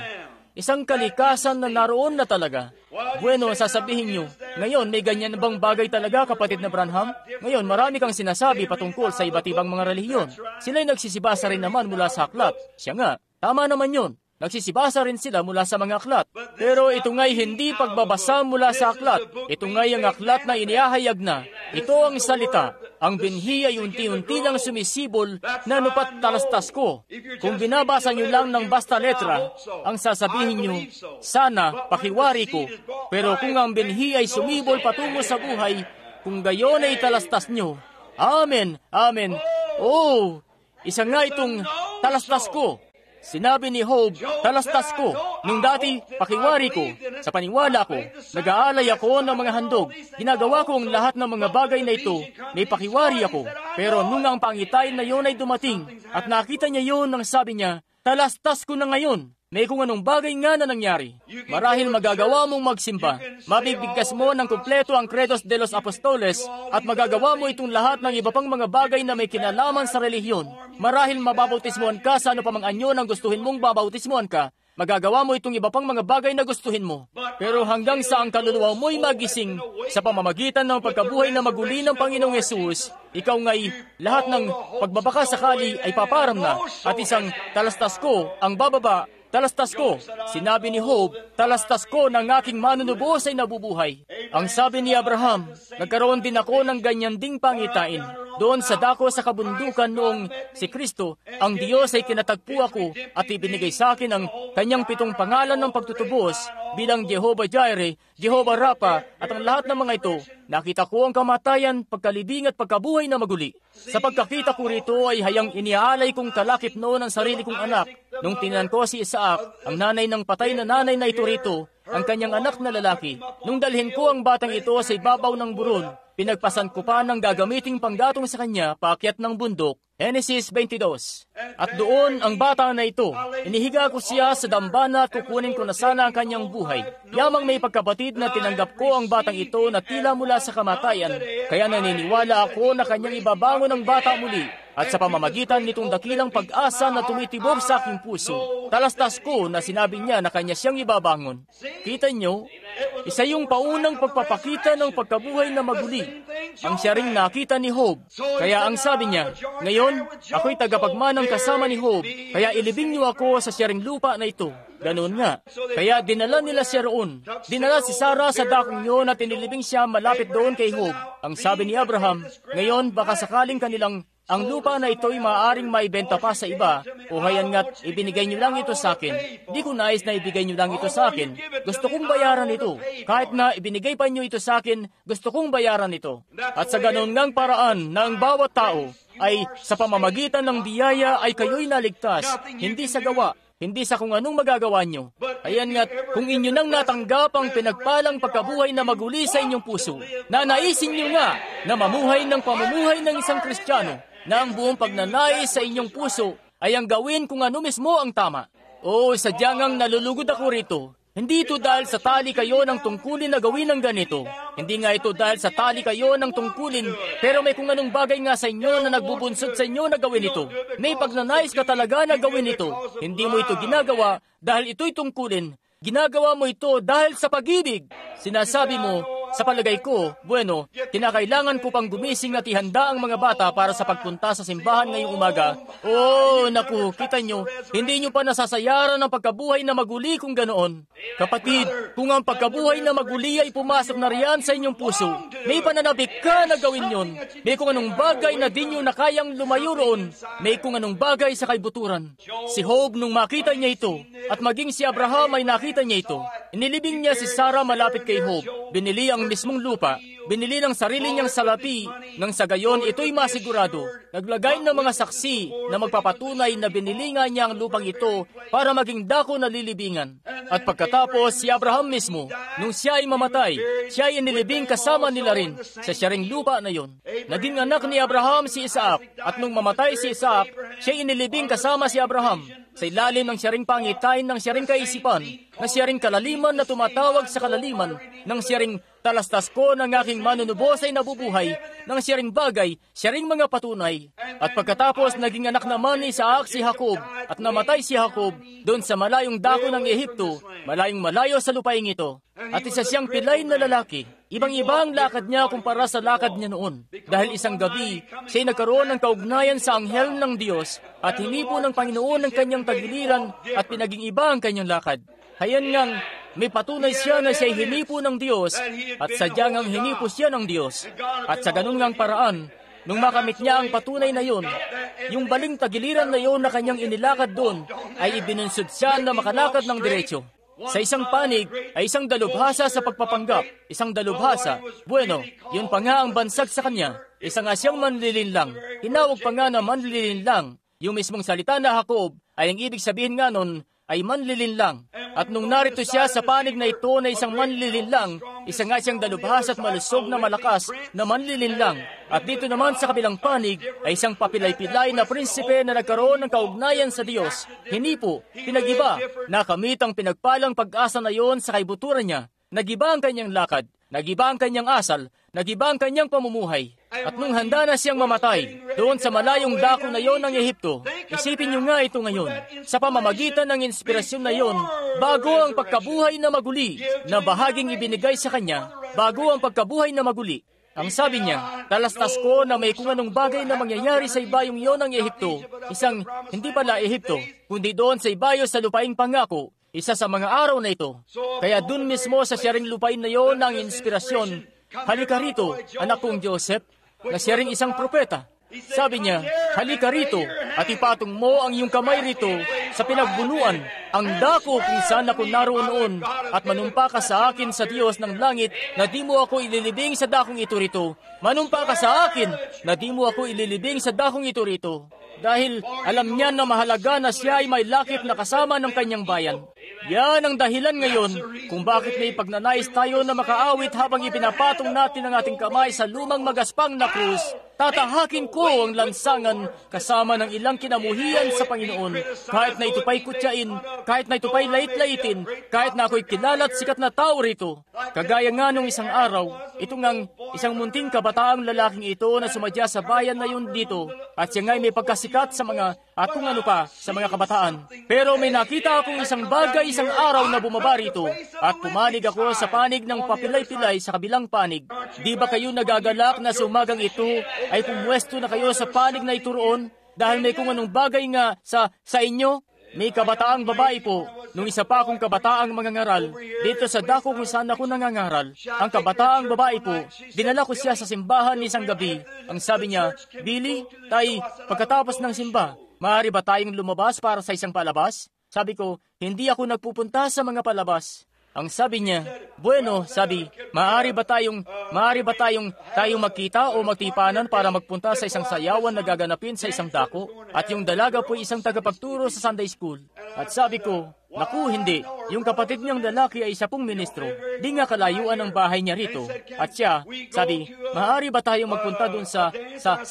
Isang kalikasan na naroon na talaga. Bueno, sasabihin nyo, ngayon may ganyan bang bagay talaga, kapatid na Branham? Ngayon, marami kang sinasabi patungkol sa iba't ibang mga relihiyon. Sila'y nagsisibasa rin naman mula sa aklat. Siya nga, tama naman yon. Nagsisibasa rin sila mula sa mga aklat. Pero ito nga'y hindi pagbabasa mula sa aklat. Ito nga'y ang aklat na inihahayag na. Ito ang salita. Ang binhi ay unti-unti lang sumisibol na nupat talastas ko. Kung binabasa nyo lang ng basta letra, ang sasabihin nyo, sana pakiwari ko. Pero kung ang binhi ay sumibol patungo sa buhay, kung gayon ay talastas nyo, Amen, Amen. Isa nga itong talastas ko. Sinabi ni Job, talastas ko. Nung dati, pakiwari ko. Sa paniwala ko, nag-aalay ako ng mga handog. Ginagawa ko ang lahat ng mga bagay na ito. May pakiwari ako. Pero nung ang pangitayin na yon ay dumating, at nakita niya yon nang sabi niya, talastas ko na ngayon. May kung anong bagay nga na nangyari. Marahil magagawa mong magsimba. Mabibigkas mo ng kumpleto ang Credos de los Apostoles at magagawa mo itong lahat ng iba pang mga bagay na may kinalaman sa relihiyon. Marahil mababautismuhan ka sa ano pa mang anyo nang gustuhin mong babautismuhan ka. Magagawa mo itong iba pang mga bagay na gustuhin mo. Pero hanggang sa ang kaluluwa mo'y magising sa pamamagitan ng pagkabuhay na maguli ng Panginoong Yesus, ikaw nga'y lahat ng pagbabaka sakali ay paparam na at isang talastas ko ang bababa. Talastas ko, sinabi ni Job, talastas ko ng aking manunubos ay nabubuhay. Ang sabi ni Abraham, nagkaroon din ako ng ganyan ding pangitain. Doon sa dako sa kabundukan noong si Kristo, ang Diyos ay kinatagpo ako at ibinigay sa akin ang kanyang 7 pangalan ng pagtutubos bilang Jehovah Jireh, Jehovah Rapha at ang lahat ng mga ito. Nakita ko ang kamatayan, pagkalibing at pagkabuhay na maguli. Sa pagkakita ko rito ay hayang iniaalay kong kalakip noon ang sarili kong anak. Nung tinan ko si Isaac, ang nanay ng patay na nanay na ito rito, ang kanyang anak na lalaki. Nung dalhin ko ang batang ito sa ibabaw ng burol, pinagpasan ko pa ng gagamiting panggatong sa kanya paakyat ng bundok. Genesis 22. At doon ang bata na ito, inihiga ko siya sa dambana at kukunin ko na sana ang kanyang buhay. Yamang may pagkapatid na tinanggap ko ang batang ito na tila mula sa kamatayan, kaya naniniwala ako na kanyang ibabangon ang bata muli. At sa pamamagitan nitong dakilang pag-asa na tumitibok sa aking puso, talastas ko na sinabi niya na kanya siyang ibabangon. Kita niyo, isa yung paunang pagpapakita ng pagkabuhay na maguli. Ang siya ring nakita ni Job. Kaya ang sabi niya, ngayon, ako'y tagapagmanang kasama ni Job, kaya ilibing niyo ako sa siyang lupa na ito. Ganoon nga. Kaya dinala nila siya roon. Dinala si Sarah sa dakong yun at inilibing siya malapit doon kay Job. Ang sabi ni Abraham, ngayon baka sakaling kanilang ang lupa na ito'y maaaring maibenta pa sa iba, o hayan nga't ibinigay niyo lang ito sa akin. Di ko nais na ibigay niyo lang ito sa akin. Gusto kong bayaran ito. Kahit na ibinigay pa niyo ito sa akin, gusto kong bayaran ito. At sa ganoon ngang paraan na ang bawat tao ay sa pamamagitan ng biyaya ay kayo'y naligtas, hindi sa gawa, hindi sa kung anong magagawa nyo. Ayan nga't, kung inyo nang natanggap ang pinagpalang pagkabuhay na maguli sa inyong puso, na naisin nyo nga na mamuhay ng pamumuhay ng isang Kristiyano, na ang buong pagnanais sa inyong puso ay ang gawin kung ano mismo ang tama. O sadyang ang nalulugod ako rito. Hindi ito dahil sa tali kayo ng tungkulin na gawin ng ganito. Hindi nga ito dahil sa tali kayo ng tungkulin, pero may kung anong bagay nga sa inyo na nagbubunsod sa inyo na gawin ito. May pagnanais ka talaga na gawin ito. Hindi mo ito ginagawa dahil ito'y tungkulin. Ginagawa mo ito dahil sa pag-ibig. Sinasabi mo, sa palagay ko, bueno, kinakailangan ko pang gumising at ihanda ang mga bata para sa pagpunta sa simbahan ngayong umaga. Oh, naku, kita nyo, hindi nyo pa nasasayaran ang pagkabuhay na maguli kung ganoon. Kapatid, kung ang pagkabuhay na maguli ay pumasok na riyan sa inyong puso, may pananabik ka na gawin yon. May kung anong bagay na di nyo na kayang lumayo roon. May kung anong bagay sa kaibuturan. Si Job nung makita niya ito, at maging si Abraham ay nakita niya ito, inilibing niya si Sarah malapit kay Job. Binili ang mismong lupa, binili ng sarili niyang salapi, nang sa gayon ito'y masigurado. Naglagay ng mga saksi na magpapatunay na binili nga niya ang lupang ito para maging dako na lilibingan. At pagkatapos, si Abraham mismo, nung siya ay mamatay, siya ay inilibing kasama nila rin sa siyang lupa na yon. Naging anak ni Abraham si Isaac, at nung mamatay si Isaac, siya ay inilibing kasama si Abraham sa ilalim ng siyang pangitain ng siyang kaisipan, na siyang kalaliman na tumatawag sa kalaliman, ng siyang talastas ko ng aking manunubos ay nabubuhay, ng siyang bagay, siyang mga patunay. At pagkatapos naging anak naman ni Isaac si Jacob, at namatay si Jacob doon sa malayong dako ng Ehipto, malayong malayo sa lupaing ito. At isa siyang pilay na lalaki. Ibang-iba ang lakad niya kumpara sa lakad niya noon. Dahil isang gabi, siya'y nagkaroon ng kaugnayan sa anghel ng Diyos at hinipo ng Panginoon ang kanyang tagiliran at pinaging iba ang kanyang lakad. Hayan ngang may patunay siya na siya'y hinipo ng Diyos at sadyang ang hinipo siya ng Diyos. At sa ganun ngang paraan, nung makamit niya ang patunay na yon, yung baling tagiliran na yon na kanyang inilakad doon ay ibinunsod siya na makalakad ng diretsyo. Sa isang panig ay isang dalubhasa sa pagpapanggap. Isang dalubhasa. Bueno, yun pa nga ang bansag sa kanya. Isa nga siyang manlilinlang. Tinawag pa nga na manlilinlang. Yung mismong salita na Jacob ay ang ibig sabihin nga nun ay manlilinlang. At nung narito siya sa panig na ito na isang manlilinlang, isa nga siyang dalubhasa at malusog na malakas na manlilinlang. At dito naman sa kabilang panig ay isang papilay-pilay na prinsipe na nagkaroon ng kaugnayan sa Diyos. Hinipo, pinag-iba, nakamit ang pinagpalang pag-asa na yon sa kaibuturan niya. Nag-iba ang kanyang lakad, nag-iba ang kanyang asal, nag-iba ang kanyang pamumuhay. At nung handa na siyang mamatay, doon sa malayong dako na yon ng Ehipto, isipin niyo nga ito ngayon, sa pamamagitan ng inspirasyon na yon, bago ang pagkabuhay na maguli, na bahaging ibinigay sa kanya, bago ang pagkabuhay na maguli. Ang sabi niya, talastas ko na may kung anong bagay na mangyayari sa ibayong yon ng Ehipto, isang hindi pala Ehipto, kundi doon sa ibayo sa lupaing pangako, isa sa mga araw na ito. Kaya dun mismo sa siyang lupain na yon ng inspirasyon, halika rito, anak kong Joseph, na siya ring isang propeta. Sabi niya, halika rito at ipatong mo ang iyong kamay rito sa pinagbunuan, ang dako kung saan ako naroon noon, at manumpa ka sa akin sa Diyos ng langit na di mo ako ililibing sa dakong ito rito. Manumpa ka sa akin na di mo ako ililibing sa dakong ito rito. Dahil alam niya na mahalaga na siya ay may lakip na kasama ng kanyang bayan. Yan ang dahilan ngayon kung bakit may pagnanais tayo na makaawit habang ipinapatong natin ang ating kamay sa lumang magaspang na krus. Tatahakin ko ang lansangan kasama ng ilang kinamuhian sa Panginoon, kahit na ito pa'y kutyain, kahit na ito pa'y lait-laitin, kahit na ako'y kilala at sikat na tao rito. Kagaya nga nung isang araw, ito ngang isang munting kabataang lalaking ito na sumadya sa bayan na yun dito, at siya nga'y may pagkasikat sa mga, at kung ano pa, sa mga kabataan. Pero may nakita akong isang bagay isang araw na bumaba rito, at pumanig ako sa panig ng papilay-pilay sa kabilang panig. Di ba kayo nagagalak na sa umagang ito ay pumwesto na kayo sa panig na ito roon dahil may kung anong bagay nga sa inyo? May kabataang babae po, nung isa pa akong kabataang mangangaral, dito sa dako kung saan ako nangangaral. Ang kabataang babae po, dinala ko siya sa simbahan isang gabi. Ang sabi niya, Billy, tay, pagkatapos ng simba, maaari ba tayong lumabas para sa isang palabas? Sabi ko, hindi ako nagpupunta sa mga palabas. Ang sabi niya, bueno, sabi, maaari ba tayong magkita o magtipanan para magpunta sa isang sayawan na gaganapin sa isang dako? At yung dalaga po isang tagapagturo sa Sunday School. At sabi ko, naku, hindi. Yung kapatid niyang lalaki ay isa pong ministro. Di nga kalayuan ang bahay niya rito. At siya, sabi, maaari ba tayong magpunta doon sa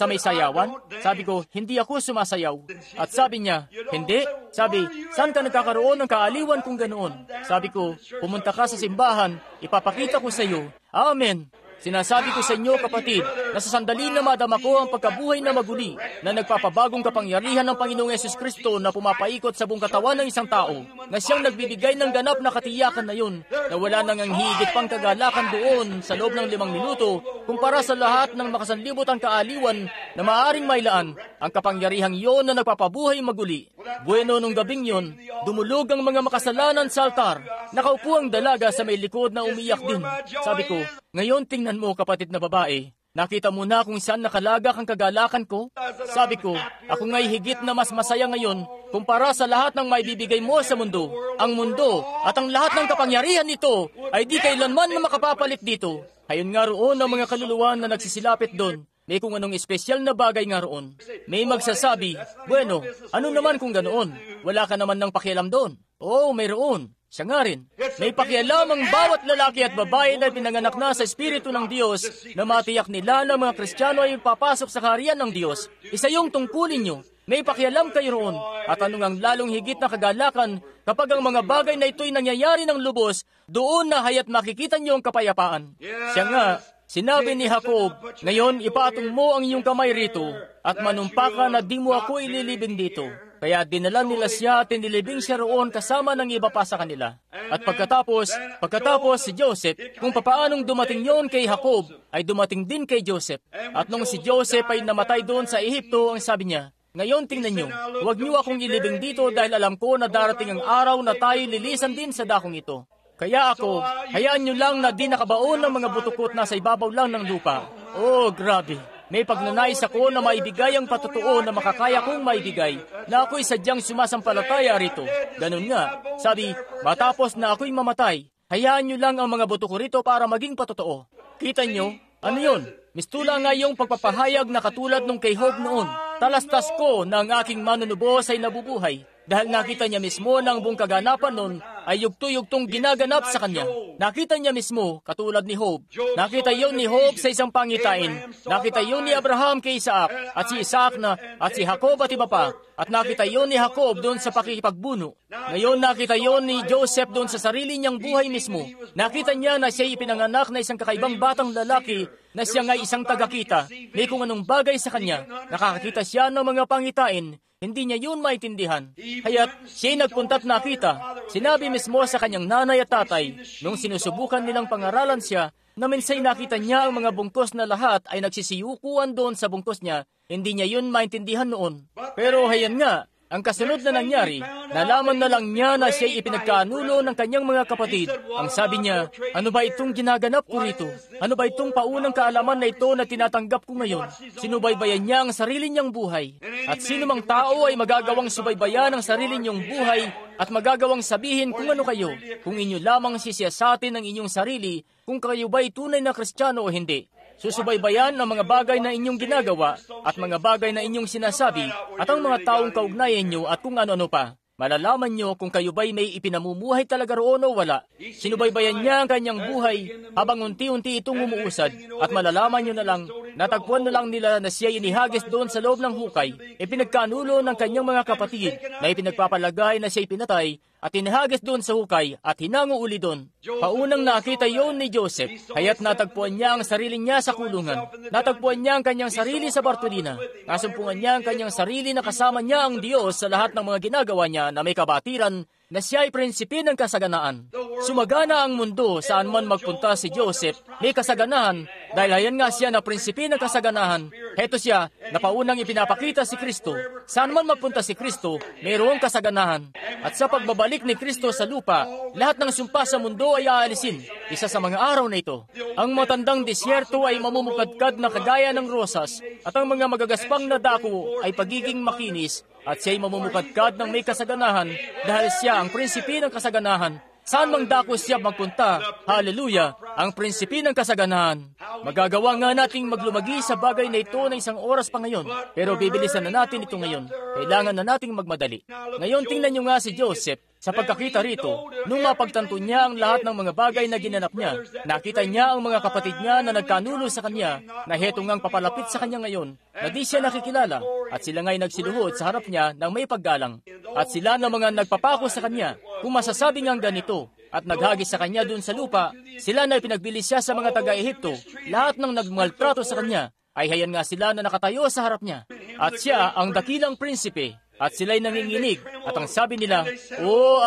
may sayawan? Sabi ko, hindi ako sumasayaw. At sabi niya, hindi. Sabi, saan ka nagkakaroon ng kaaliwan kung ganoon? Sabi ko, pumunta ka sa simbahan, ipapakita ko sa iyo. Amen. Sinasabi ko sa inyo, kapatid, na sa sandali na madama ko ang pagkabuhay na maguli na nagpapabagong kapangyarihan ng Panginoong Yesus Kristo na pumapaikot sa buong katawan ng isang tao, na siyang nagbibigay ng ganap na katiyakan na yun, na wala nang ang higit pang kagalakan doon sa loob ng 5 minuto kumpara sa lahat ng makasanlibotang kaaliwan na maaaring mailaan ang kapangyarihang yon na nagpapabuhay maguli. Bueno, nung gabing yon, dumulog ang mga makasalanan sa altar. Nakaupo ang dalaga sa may likod na umiyak din. Sabi ko, ngayon tingnan mo, kapatid na babae, nakita mo na kung saan nakalagak ang kagalakan ko? Sabi ko, ako nga'y higit na mas masaya ngayon kumpara sa lahat ng maibibigay mo sa mundo. Ang mundo at ang lahat ng kapangyarihan nito ay di kailanman na makapapalit dito. Hayon nga roon ang mga kaluluwa na nagsisilapit doon. May kung anong espesyal na bagay nga roon. May magsasabi, bueno, ano naman kung ganoon? Wala ka naman ng pakialam doon. Oo, mayroon. Siya nga rin. May pakialam ang bawat lalaki at babae na pinanganak na sa Espiritu ng Diyos na matiyak nila na mga Kristiyano ay papasok sa kaharian ng Diyos. Isa yung tungkulin nyo. May pakialam kayo roon. At anong ang lalong higit na kagalakan kapag ang mga bagay na ito'y nangyayari ng lubos, doon na haya't makikita nyo ang kapayapaan. Siya nga, sinabi ni Jacob, ngayon ipatong mo ang iyong kamay rito at manumpa ka na di mo ako ililibing dito. Kaya dinala nila siya at inilibing siya roon kasama ng iba pa sa kanila. At pagkatapos si Joseph, kung papaanong dumating yon kay Jacob, ay dumating din kay Joseph. At nung si Joseph ay namatay doon sa Ehipto, ang sabi niya, ngayon tingnan nyo, huwag niyo akong ilibing dito dahil alam ko na darating ang araw na tayo lilisan din sa dakong ito. Kaya ako, hayaan nyo lang na di nakabaon ng mga butukot na sa ibabaw lang ng lupa. Oh, grabe. May pagnanais ako na maibigay ang patotoo na makakaya kong maibigay, na ako'y sadyang sumasampalataya rito. Ganun nga, sabi, matapos na ako'y mamatay, hayaan nyo lang ang mga buto ko rito para maging patotoo. Kita nyo, ano yun? Mistula nga yung pagpapahayag na katulad nung kay Job noon. Talastas ko na ang aking manunubos ay nabubuhay. Dahil nakita niya mismo na ang buong kaganapan nun ay yugto-yugtong ginaganap sa kanya. Nakita niya mismo, katulad ni Job. Nakita yun ni Job sa isang pangitain. Nakita yun ni Abraham kay Isaac, at si Isaac at si Jacob at iba pa. At nakita yun ni Jacob doon sa pakikipagbuno. Ngayon nakita yun ni Joseph doon sa sarili niyang buhay mismo. Nakita niya na siya ipinanganak na isang kakaibang batang lalaki na siya nga'y isang tagakita. May kung anong bagay sa kanya. Nakakakita siya ng mga pangitain. Hindi niya yun maintindihan. Kaya't siya'y nagpunta't nakita. Sinabi mismo sa kanyang nanay at tatay, nung sinusubukan nilang pangaralan siya, na minsay nakita niya ang mga bungkos na lahat ay nagsisiyukuan doon sa bungkos niya. Hindi niya yun maintindihan noon. Pero hayan nga, ang kasunod na nangyari, nalaman na lang niya na siya'y ipinagkaanulo ng kanyang mga kapatid. Ang sabi niya, ano ba itong ginaganap ko rito? Ano ba itong paunang kaalaman na ito na tinatanggap ko ngayon? Sinubaybayan niya ang sarili niyang buhay. At sino mang tao ay magagawang subaybayan ang sarili niyong buhay at magagawang sabihin kung ano kayo, kung inyo lamang sisiyasatin ang inyong sarili, kung kayo ba'y tunay na Kristiyano o hindi. Susubaybayan ang mga bagay na inyong ginagawa at mga bagay na inyong sinasabi at ang mga taong kaugnayan nyo at kung ano-ano pa. malalaman nyo kung kayo ba'y may ipinamumuhay talaga roon o wala. Sinubaybayan niya ang kanyang buhay habang unti-unti itong umuusad at malalaman nyo na lang, natagpuan na lang nila na siya inihagis doon sa loob ng hukay, ipinagkanulo ng kanyang mga kapatid na ipinagpapalagay na siya pinatay at inihagis doon sa hukay at hinango uli doon. Paunang nakita yon ni Joseph, kaya't natagpuan niya ang sarili niya sa kulungan. Natagpuan niya ang kanyang sarili sa Bartolina. Nasumpungan niya ang kanyang sarili na kasama niya ang Diyos sa lahat ng mga ginagawa niya na may kabatiran na siya ay prinsipe ng kasaganaan. Sumagana ang mundo saan man magpunta si Joseph, may kasaganahan dahil ayan nga siya na prinsipe ng kasaganahan. Heto siya na paunang ipinapakita si Kristo. Saan man magpunta si Kristo, mayroong kasaganahan. At sa pagbabalik ni Kristo sa lupa, lahat ng sumpa sa mundo ay aalisin. Isa sa mga araw na ito, ang matandang disyerto ay mamumukadkad na kagaya ng rosas at ang mga magagaspang na dako ay pagiging makinis at siya'y mamumukadkad ng may kasaganahan dahil siya ang prinsipe ng kasaganahan. Saan mang dako siya magpunta, hallelujah, ang prinsipe ng kasaganahan. Magagawa nga nating maglumagi sa bagay na ito ng isang oras pa ngayon, pero bibilisan na natin ito ngayon. Kailangan na nating magmadali. Ngayon tingnan nyo nga si Joseph. Sa pagkakita rito, nung mapagtanto niya ang lahat ng mga bagay na ginanap niya, nakita niya ang mga kapatid niya na nagkanulo sa kanya, na heto ngang papalapit sa kanya ngayon, na di siya nakikilala, at sila nga'y nagsiluhod sa harap niya ng may paggalang. At sila na mga nagpapako sa kanya, kung masasabi ngang ganito, at naghagis sa kanya dun sa lupa, sila na ipinagbili siya sa mga taga-Ehipto, lahat ng nagmaltrato sa kanya, ay hayan nga sila na nakatayo sa harap niya. At siya ang dakilang prinsipe, at sila'y nanginginig, at ang sabi nila,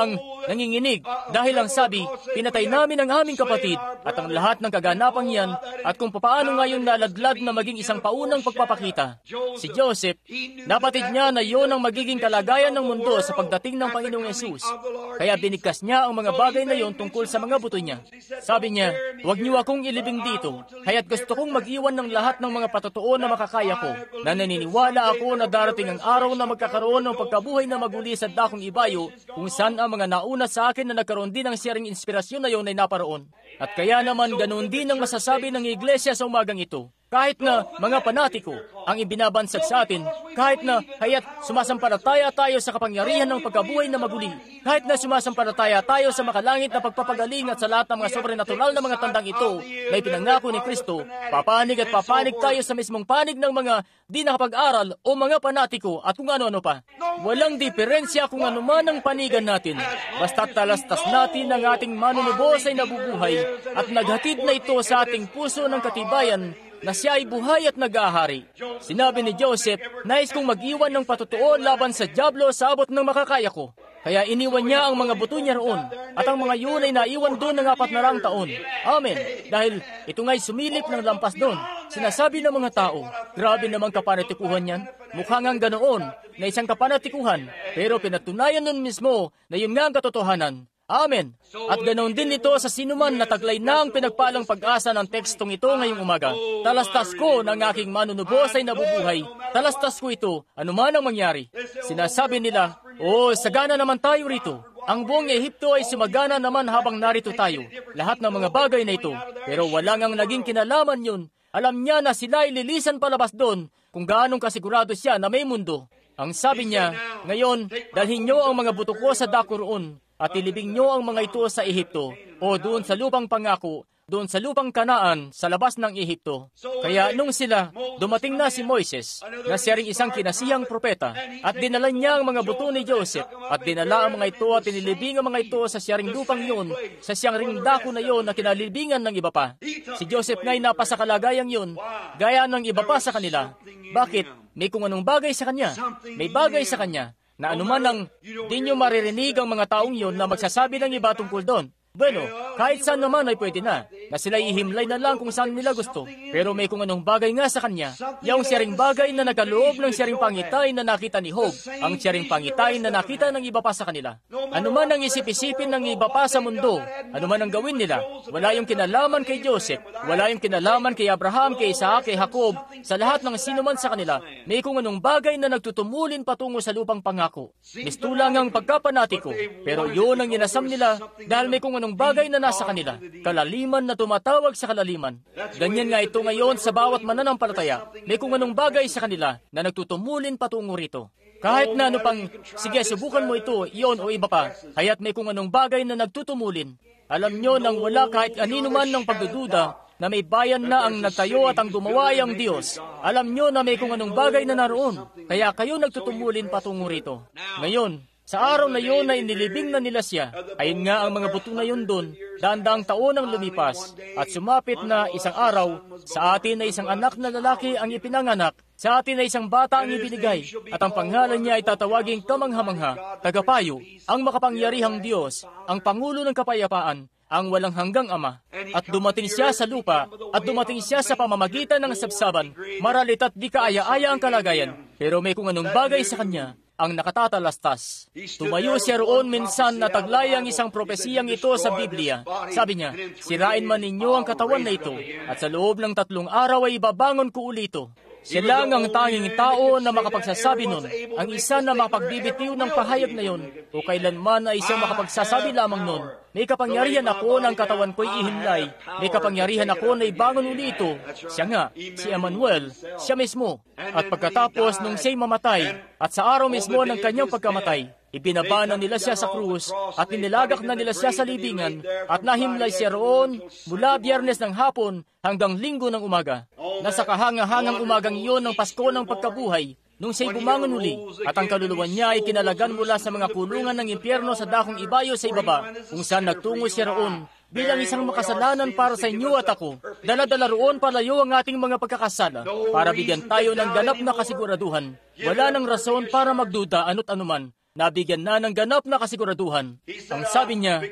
ang nanginginig, dahil ang sabi, pinatay namin ang aming kapatid, at ang lahat ng kaganapang yan, at kung papaano ngayon nalaglag na maging isang paunang pagpapakita. Si Joseph, napatid niya na yon ang magiging kalagayan ng mundo sa pagdating ng Panginoong Yesus. Kaya binigkas niya ang mga bagay na yon tungkol sa mga buto niya. Sabi niya, huwag niyo akong ilibing dito, kaya't gusto kong mag-iwan ng lahat ng mga patotoo na makakaya ko, na naniniwala ako na darating ang araw na magkakaroon ng pagkabuhay na maguli sa dakong ibayo, kung saan ang mga nauna sa akin na nagkaroon din ng siyaring inspirasyon na yon ay naparoon. At kaya naman ganoon din ang masasabi ng iglesia sa umagang ito. Kahit na mga panatiko ang ibinabansag sa atin, kahit na haya't sumasampalataya tayo sa kapangyarihan ng pagkabuhay na maguli, kahit na sumasampalataya tayo sa makalangit na pagpapagaling at sa lahat ng mga sobrenatural na mga tandang ito na ipinangako ni Kristo, papanig at papanig tayo sa mismong panig ng mga di nakapag-aral o mga panatiko at kung ano-ano pa. Walang diferensya kung ano man ang panigan natin, basta't talastas natin ang ating manunubos ay nabubuhay at naghatid na ito sa ating puso ng katibayan na siya ay buhay at nag-aahari. Sinabi ni Joseph, nais kong mag-iwan ng patotoo laban sa dyablo sa abot ng makakaya ko. Kaya iniwan niya ang mga buto niya roon, at ang mga yun ay naiwan doon ng 400 taon. Amen. Dahil ito nga'y sumilip ng lampas doon. Sinasabi ng mga tao, grabe namang kapanatikuhan yan. Mukha ngang ganoon na isang kapanatikuhan, pero pinatunayan nun mismo na yun nga ang katotohanan. Amen. At ganoon din ito sa sinuman na taglay na ang pinagpalang pag-asa ng tekstong ito ngayong umaga. Talastas ko ng aking manunubos ay nabubuhay. Talastas ko ito, anuman ang mangyari. Sinasabi nila, sagana naman tayo rito. Ang buong Ehipto ay sumagana naman habang narito tayo. Lahat ng mga bagay na ito. Pero wala ngang naging kinalaman yun. Alam niya na sila ay lilisan palabas doon kung gaanong kasigurado siya na may mundo. Ang sabi niya, ngayon, dalhin niyo ang mga buto ko sa dako roon at ilibing niyo ang mga ito sa Ehipto o doon sa lupang pangako, doon sa lupang Kanaan sa labas ng Ehipto. Kaya nung sila, dumating na si Moises, na siya ring isang kinasihang propeta, at dinala niya ang mga buto ni Joseph, at dinala ang mga ito at inilibing ang mga ito sa siya ring lupang yun, sa siyang ring dako na yun na kinalibingan ng iba pa. Si Joseph nga'y napasa kalagayang yun, gaya ng iba pa sa kanila. Bakit? May kung anong bagay sa kanya. May bagay sa kanya na anuman ang di nyo maririnig ang mga taong yun na magsasabi ng iba tungkol doon. Bueno, kahit saan naman ay pwede na sila ihimlay na lang kung saan nila gusto. Pero may kung anong bagay nga sa kanya, yung siyaring bagay na nagkaloob ng siyaring pangitay na nakita ni Job, ang siyaring pangitay na nakita ng iba pa sa kanila. Ano man ang isip-isipin ng iba pa sa mundo, ano man ang gawin nila, wala yung kinalaman kay Joseph, wala yung kinalaman kay Abraham, kay Isaac, kay Jacob, sa lahat ng sino man sa kanila, may kung anong bagay na nagtutumulin patungo sa lupang pangako. Mistulang ang pagkapanatiko, pero yun ang inasam nila dahil may kung anong bagay na nasa kanila, kalaliman na tumatawag sa kalaliman. Ganyan nga ito ngayon sa bawat mananampalataya. May kung anong bagay sa kanila na nagtutumulin patungo rito. Kahit na ano pang, sige, subukan mo ito, iyon o iba pa, kaya't may kung anong bagay na nagtutumulin. Alam nyo nang wala kahit anino man ng pagdududa, na may bayan na ang nagtayo at ang gumawa ay ang Diyos. Alam nyo na may kung anong bagay na naroon, kaya kayo nagtutumulin patungo rito. Ngayon, sa araw na yon na inilibing na nila siya, ayun nga ang mga buto na yun doon, daang taon ang lumipas, at sumapit na isang araw, sa atin na isang anak na lalaki ang ipinanganak, sa atin na isang bata ang ibinigay, at ang pangalan niya ay tatawaging Kamangha-mangha, Tagapayo, ang makapangyarihang Diyos, ang Pangulo ng Kapayapaan, ang walang hanggang Ama. At dumating siya sa lupa, at dumating siya sa pamamagitan ng sabsaban, maralit at di kaaya-aya ang kalagayan, pero may kung anong bagay sa kanya, ang nakatatalastas. Tumayo siya roon minsan na taglay ang isang propesiyang ito sa Biblia. Sabi niya, sirain man ninyo ang katawan na ito, at sa loob ng 3 araw ay ibabangon ko uli ito. Siya lang ang tanging tao na makapagsasabi nun, ang isa na makapagbibitiw ng pahayag na yon, o kailanman ay isang makapagsasabi lamang nun, may kapangyarihan ako ng katawan ko'y ihimlay, may kapangyarihan ako na ibangon uli ito. Siya nga, si Emmanuel, siya mismo. At pagkatapos nung siya'y mamatay, at sa araw mismo ng kanyang pagkamatay, ibinaba na nila siya sa krus at inilagak na nila siya sa libingan at nahimlay siya roon mula Biyernes ng hapon hanggang Linggo ng umaga. Nasa kahanga-hangang umagang iyon ng Pasko ng pagkabuhay, nung siya'y bumangon uli at ang kaluluwa niya ay kinalagan mula sa mga kulungan ng impyerno sa dakong ibayo sa ibaba, kung saan nagtungo siya roon bilang isang makasalanan para sa inyo at ako. Dala-dala roon palayo ang ating mga pagkakasala para bigyan tayo ng ganap na kasiguraduhan. Wala nang rason para magduda ano't anuman. Nabigyan na ng ganap na kasiguraduhan. Ang sabi niya,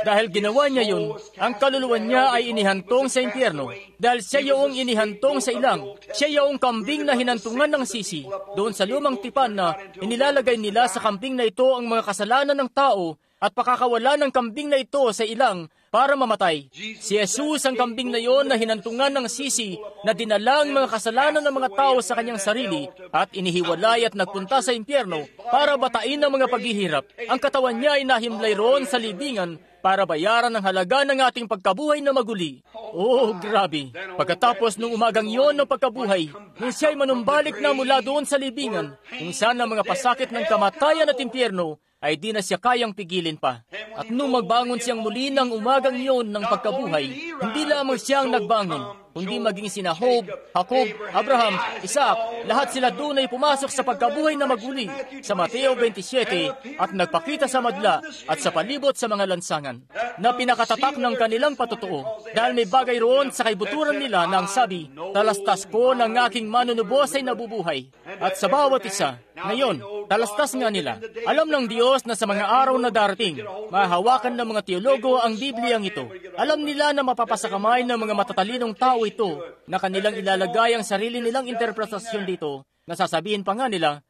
dahil ginawa niya yun, ang kaluluwa niya ay inihantong sa impyerno. Dahil siya yung inihantong sa ilang, siya yung kambing na hinantungan ng sisi. Doon sa lumang tipan na inilalagay nila sa kambing na ito ang mga kasalanan ng tao at pakakawala ng kambing na ito sa ilang para mamatay. Si Jesus ang kambing na yon na hinantungan ng sisi na dinalang mga kasalanan ng mga tao sa kanyang sarili at inihiwalay at nagpunta sa impyerno para batain ang mga paghihirap. Ang katawan niya ay nahimlay roon sa libingan para bayaran ang halaga ng ating pagkabuhay na maguli. Oh, grabe! Pagkatapos nung umagang iyon ng pagkabuhay, nung siya'y manumbalik na mula doon sa libingan, kung saan ang mga pasakit ng kamatayan at impyerno, ay di na siya kayang pigilin pa. At nung magbangon siyang muli ng umagang iyon ng pagkabuhay, hindi lamang siyang nagbangon, kundi maging sina Job, Jacob, Abraham, Isaac, lahat sila doon ay pumasok sa pagkabuhay na maguli sa Mateo 27 at nagpakita sa madla at sa palibot sa mga lansangan na pinakatatak ng kanilang patotoo dahil may bagay roon sa kaibuturan nila na ang sabi, talastas ko ng aking manunubos ay nabubuhay. At sa bawat isa, ngayon, talastas nga nila. Alam ng Diyos na sa mga araw na darating, mahahawakan ng mga teologo ang Bibliang ito. Alam nila na mapapasakamay ng mga matatalinong tao ito na kanilang ilalagay ang sarili nilang interpretasyon dito. Nasasabihin pa nga nila,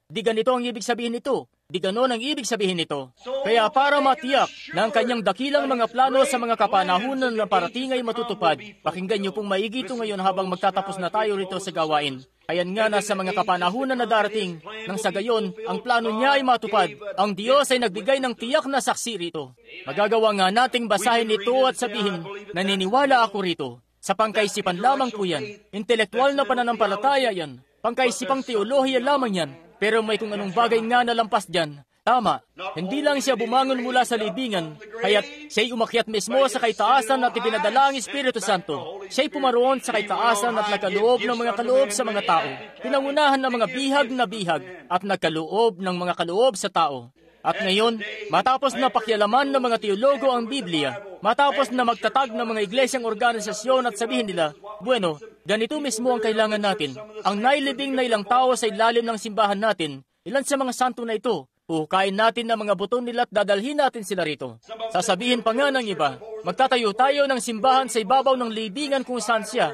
di ganito ang ibig sabihin nito. Di ganon ang ibig sabihin nito. Kaya para matiyak na ang kanyang dakilang mga plano sa mga kapanahunan na parating ay matutupad, pakinggan niyo pong maigi ito ngayon habang magtatapos na tayo rito sa gawain. Ayan nga na sa mga kapanahunan na darating, nang sa gayon, ang plano niya ay matupad. Ang Diyos ay nagbigay ng tiyak na saksi rito. Magagawa nga nating basahin ito at sabihin, naniniwala ako rito. Sa pangkaisipan lamang po yan. Intelektual na pananampalataya yan. Pangkaisipang teolohiya lamang yan. Pero may kung anong bagay nga na lampas dyan. Tama, hindi lang siya bumangon mula sa libingan, kaya't siya'y umakyat mismo sa kaitaasan at ipinadala ang Espiritu Santo. Siya'y pumaroon sa kaitaasan at nagkaloob ng mga kaloob sa mga tao. Pinangunahan ng mga bihag na bihag at nagkaloob ng mga kaloob sa tao. At ngayon, matapos na pakialaman ng mga teologo ang Biblia, matapos na magtatag ng mga iglesyang organisasyon at sabihin nila, bueno, ganito mismo ang kailangan natin. Ang nailibing na ilang tao sa ilalim ng simbahan natin, ilan sa mga santo na ito, Hukayin natin ang mga buto nila at dadalhin natin sila rito. Sasabihin pa nga ng iba, magtatayo tayo ng simbahan sa ibabaw ng libingan kung saan siya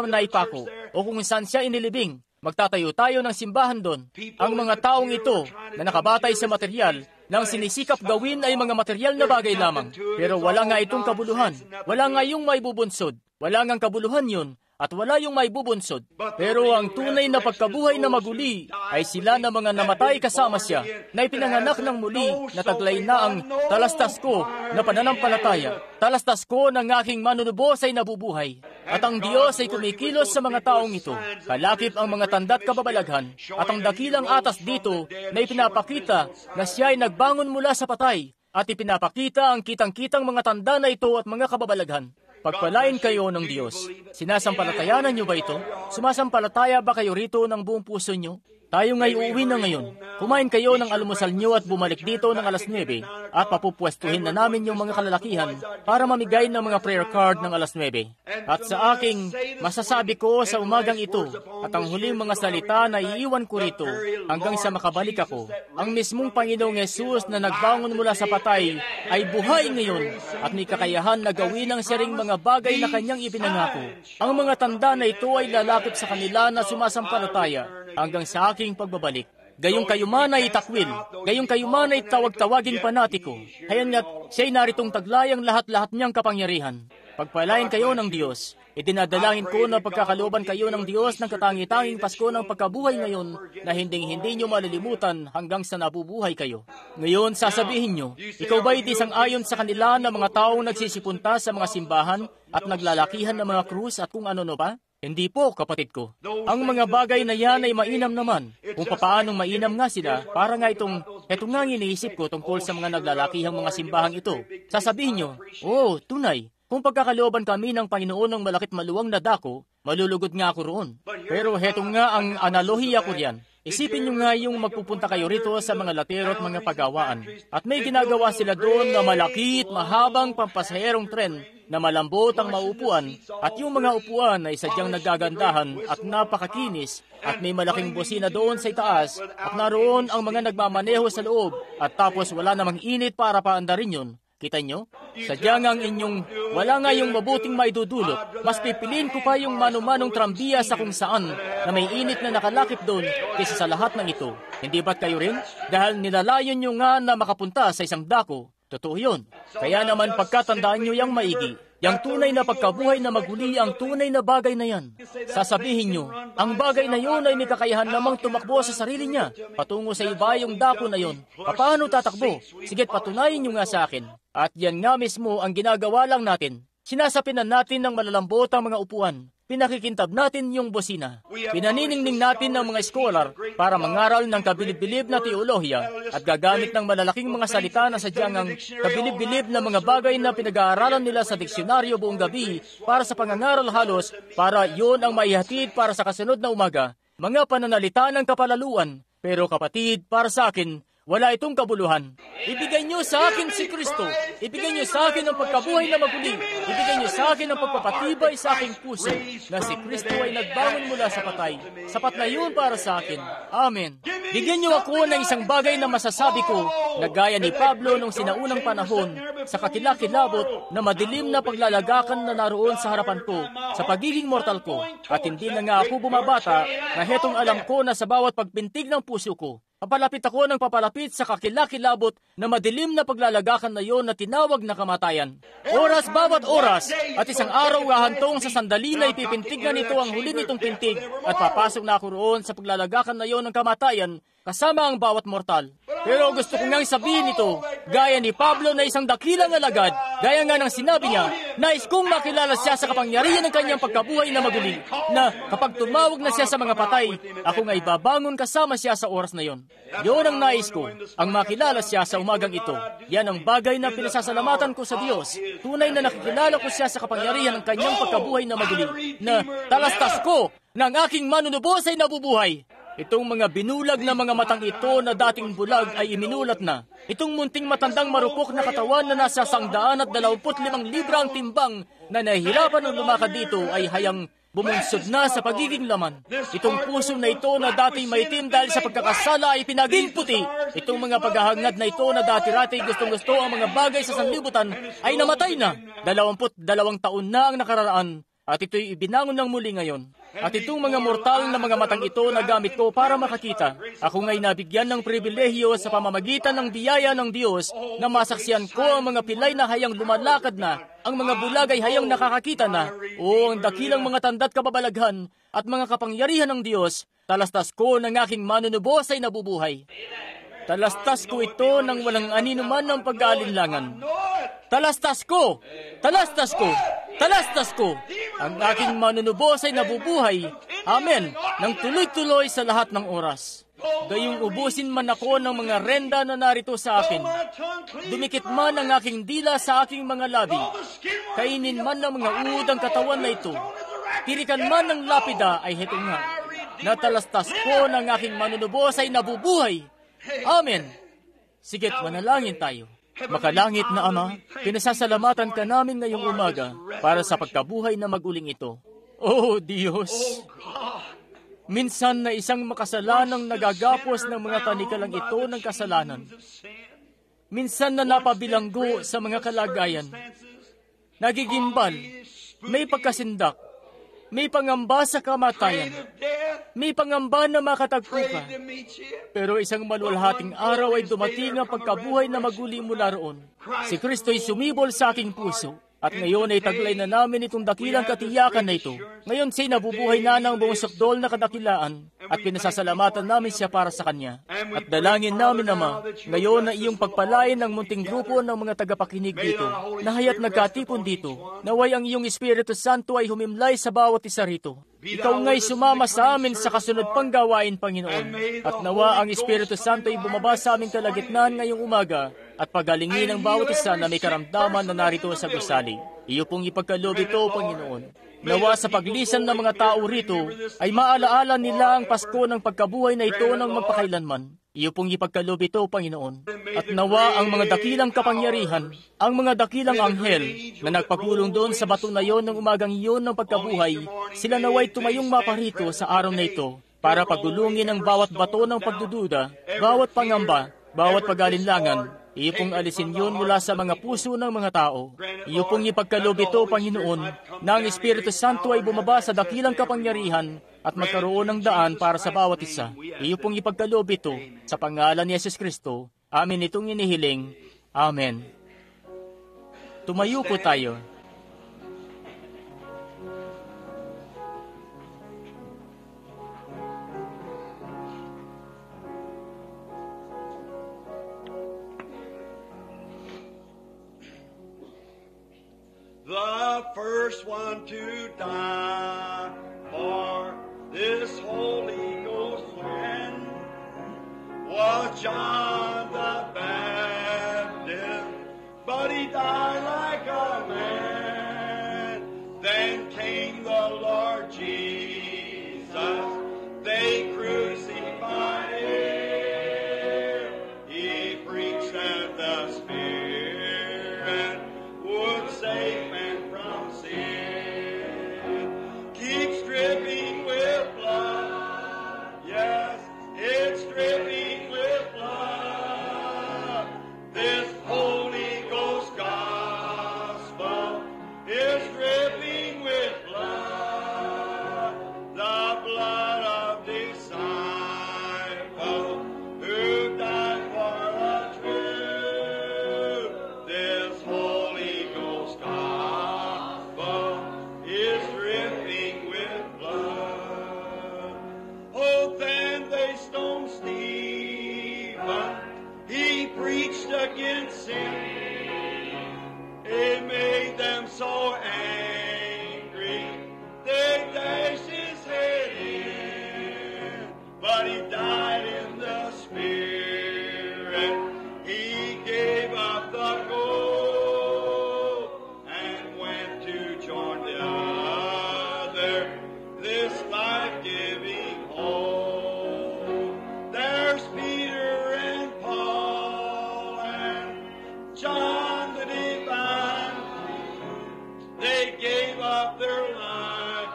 naipako o kung saan siya inilibing. Magtatayo tayo ng simbahan doon. Ang mga taong ito na nakabatay sa material, nang sinisikap gawin ay mga material na bagay lamang. Pero wala nga itong kabuluhan. Wala nga yung may bubunsod. Wala ngang kabuluhan yun. At wala yung may bubunsod. Pero ang tunay na pagkabuhay na maguli ay sila na mga namatay kasama siya, na ipinanganak ng muli, na taglay na ang talastas ko na pananampalataya. Talastas ko ng aking manunubos ay nabubuhay. At ang Diyos ay kumikilos sa mga taong ito. Kalakip ang mga tanda't kababalaghan. At ang dakilang atas dito na ipinapakita na siya ay nagbangon mula sa patay. At ipinapakita ang kitang-kitang mga tanda na ito at mga kababalaghan. Pagpalain kayo ng Diyos. Sinasampalatayanan niyo ba ito? Sumasampalataya ba kayo rito ng buong puso niyo? Tayo ngay uuwi na ngayon. Kumain kayo ng almusal niyo at bumalik dito ng alas 9 at papupwestuhin na namin yung mga kalalakihan para mamigay ng mga prayer card ng alas 9. At sa aking masasabi ko sa umagang ito at ang huling mga salita na iiwan ko rito hanggang sa makabalik ako, ang mismong Panginoong Yesus na nagbangon mula sa patay ay buhay ngayon at may kakayahan na gawin ang siring mga bagay na kanyang ibinangako. Ang mga tanda na ito ay lalapit sa kanila na sumasampalataya hanggang sa aking pagbabalik. Gayong kayo man ay takwil, gayong kayo man ay tawag-tawaging panatiko, hayan nga't siya'y naritong taglayang lahat-lahat niyang kapangyarihan. Pagpalain kayo ng Diyos. Idinadalangin ko na pagkakalooban kayo ng Diyos ng katangi-tanging Pasko ng pagkabuhay ngayon na hindi nyo malilimutan hanggang sa nabubuhay kayo. Ngayon, sasabihin nyo, ikaw ba'y di sang-ayon sa kanila na mga taong nagsisipunta sa mga simbahan at naglalakihan ng mga krus at kung ano-no pa? Hindi po, kapatid ko. Ang mga bagay na yan ay mainam naman. Kung papaanong mainam nga sila, para nga ito nga iniisip ko tungkol sa mga naglalakihang mga simbahang ito. Sasabihin nyo, oh, tunay. Kung pagkakalooban kami ng Panginoon ng malakit maluwang na dako, malulugod nga ako roon. Pero heto nga ang analohiya ko riyan. Isipin nyo nga yung magpupunta kayo rito sa mga latero at mga pagawaan. At may ginagawa sila doon na malakit, mahabang pampasaherong tren na malambot ang maupuan at yung mga upuan ay sadyang nagagandahan at napakakinis at may malaking busina doon sa itaas at naroon ang mga nagmamaneho sa loob at tapos wala namang init para paandarin yun. Kita nyo? Sadyang ang inyong wala nga yung mabuting maidudulot. Mas pipiliin ko pa yung mano-manong trambiya sa kung saan na may init na nakalakip doon kaysa sa lahat ng ito. Hindi ba't kayo rin? Dahil nilalayon nyo nga na makapunta sa isang dako. Totoo yun. Kaya naman pagkatandaan nyo yung maigi. Yang tunay na pagkabuhay na maguli ang tunay na bagay na yan. Sasabihin nyo, ang bagay na yun ay may kakayahan namang tumakbo sa sarili niya. Patungo sa iba yung dako na yun. Paano tatakbo? Sige't patunayin nyo nga sa akin. At yan nga mismo ang ginagawa lang natin. Sinasapinan natin ng malalambot ang mga upuan. Pinakikintab natin yung bosina. Pinaniningning natin ng mga scholar para mangaral ng kabilib-bilib na teolohiya at gagamit ng malalaking mga salita na sadyang ang kabilib-bilib na mga bagay na pinag-aaralan nila sa diksyonaryo buong gabi para sa pangangaral halos para yon ang maihatid para sa kasunod na umaga. Mga pananalita ng kapalaluan. Pero kapatid, para sa akin, wala itong kabuluhan. Ibigay niyo sa akin si Kristo. Ibigay niyo sa akin ang pagkabuhay na maguli. Ibigay niyo sa akin ang pagpapatibay sa aking puso na si Kristo ay nagbangon mula sa patay. Sapat na yun para sa akin. Amen. Bigyan niyo ako ng isang bagay na masasabi ko na gaya ni Pablo nung sinaunang panahon sa kakilakilabot na madilim na paglalagakan na naroon sa harapan ko sa pagiging mortal ko. At hindi na nga ako bumabata na hetong alam ko na sa bawat pagpintig ng puso ko, papalapit ako ng papalapit sa kakilakilabot na madilim na paglalagakan na yon na tinawag na kamatayan. Oras bawat oras at isang araw hahantong sa sandali na ipipintig na nito ang huli nitong pintig at papasok na ako roon sa paglalagakan na yon ng kamatayan kasama ang bawat mortal. Pero gusto ko ngang sabihin ito, gaya ni Pablo na isang dakilang alagad, gaya nga ng sinabi niya, nais kong makilala siya sa kapangyarihan ng kanyang pagkabuhay na maguli, na kapag tumawag na siya sa mga patay, ako nga'y babangon kasama siya sa oras na yon. Yun ang nais ko, ang makilala siya sa umagang ito. Yan ang bagay na pinasasalamatan ko sa Diyos. Tunay na nakikilala ko siya sa kapangyarihan ng kanyang pagkabuhay na maguli, na talastas ko na ang aking manunubos ay nabubuhay. Itong mga binulag na mga matang ito na dating bulag ay iminulat na. Itong munting matandang marupok na katawan na nasa 125 librang timbang na nahihirapan ng lumakad dito ay hayang bumunsod na sa pagiging laman. Itong puso na ito na dati maitim dahil sa pagkakasala ay pinaging puti. Itong mga paghahangad na ito na dati-rati gustong-gusto ang mga bagay sa sanlibutan ay namatay na. 22 taon na ang nakararaan at ito'y ibinangon ng muli ngayon. At itong mga mortal na mga matang ito na gamit ko para makakita. Ako nga'y nabigyan ng pribilehiyo sa pamamagitan ng biyaya ng Diyos na masaksiyan ko ang mga pilay na hayang lumalakad na, ang mga bulag ay hayang nakakakita na, o ang dakilang mga tanda't kababalaghan at mga kapangyarihan ng Diyos, talastas ko ng aking manunubos ay nabubuhay. Talastas ko ito nang walang anino man ng pag-aalinlangan. Talastas ko! Talastas ko! Talastas ko, ang aking manunubos ay nabubuhay, amen, ng tuloy-tuloy sa lahat ng oras. Gayong ubusin man ako ng mga renda na narito sa akin, dumikit man ang aking dila sa aking mga labi, kainin man ng mga uod ang katawan na ito, tirikan man ng lapida ay heto nga, natalastas ko ng aking manunubos ay nabubuhay, amen. Sige't manalangin tayo. Makalangit na Ama, pinasasalamatan ka namin ngayong umaga para sa pagkabuhay na maguling ito. Oh Diyos! Minsan na isang makasalanang nagagapos ng mga tanikalang ito ng kasalanan. Minsan na napabilanggo sa mga kalagayan. Nagigimbal, may pagkasindak, may pangamba sa kamatayan, may pangamba na makatagpo ka. Pero isang maluwalhating araw ay dumating ang pagkabuhay na maguli mula roon. Si Kristo ay sumibol sa aking puso. At ngayon ay taglay na namin itong dakilang katiyakan na ito. Ngayon siya'y nabubuhay na ng buong sakdol na kadakilaan at pinasasalamatan namin siya para sa Kanya. At dalangin namin, Ama, ngayon na iyong pagpalain ng munting grupo ng mga tagapakinig dito, na haya't nagkatipon dito, naway ang iyong Espiritu Santo ay humimlay sa bawat isa rito. Ikaw nga'y sumama sa amin sa kasunod pang gawain, Panginoon. At nawa ang Espiritu Santo ay bumaba sa aming kalagitnaan ngayong umaga at pagalingin ang bawat isa na may karamdaman na narito sa gusali. Iyo pong ipagkaloob ito, Panginoon. Nawa sa paglisan ng mga tao rito ay maalaala nila ang Pasko ng pagkabuhay na ito ng magpakailanman. Iyo pong ipagkaloob ito, Panginoon. At nawa ang mga dakilang kapangyarihan, ang mga dakilang anghel na nagpagulong doon sa bato na yon ng umagang iyon ng pagkabuhay, sila naway tumayong maparito sa araw na ito para pagulungin ang bawat bato ng pagdududa, bawat pangamba, bawat pag-alinlangan. Iyo pong alisin yun mula sa mga puso ng mga tao. Iyo pong ipagkaloob ito, Panginoon, na ang Espiritu Santo ay bumaba sa dakilang kapangyarihan at magkaroon ng daan para sa bawat isa. Iyo pong ipagkaloob ito sa pangalan ni Jesus Kristo. Amin itong inihiling. Amen. Tumayo po tayo. The first one to die for this Holy Ghost friend was John the Baptist, but he died like a man. Then came the Lord Jesus, they crucified him. He preached that the Spirit would save man from sin. Keeps dripping with blood. Yes, it's dripping with blood. This Holy Ghost gospel is dripping with blood. The blood of disciples who died for the truth. This Holy Ghost gospel is dripping with blood. Oh, then they stoned Stephen. He preached against sin. It made them so angry. They dashed his head in. But he died in the Spirit. He gave up the gold and went to join the other, this life-giving hope. There's Peter and Paul and John the Divine. They gave up their life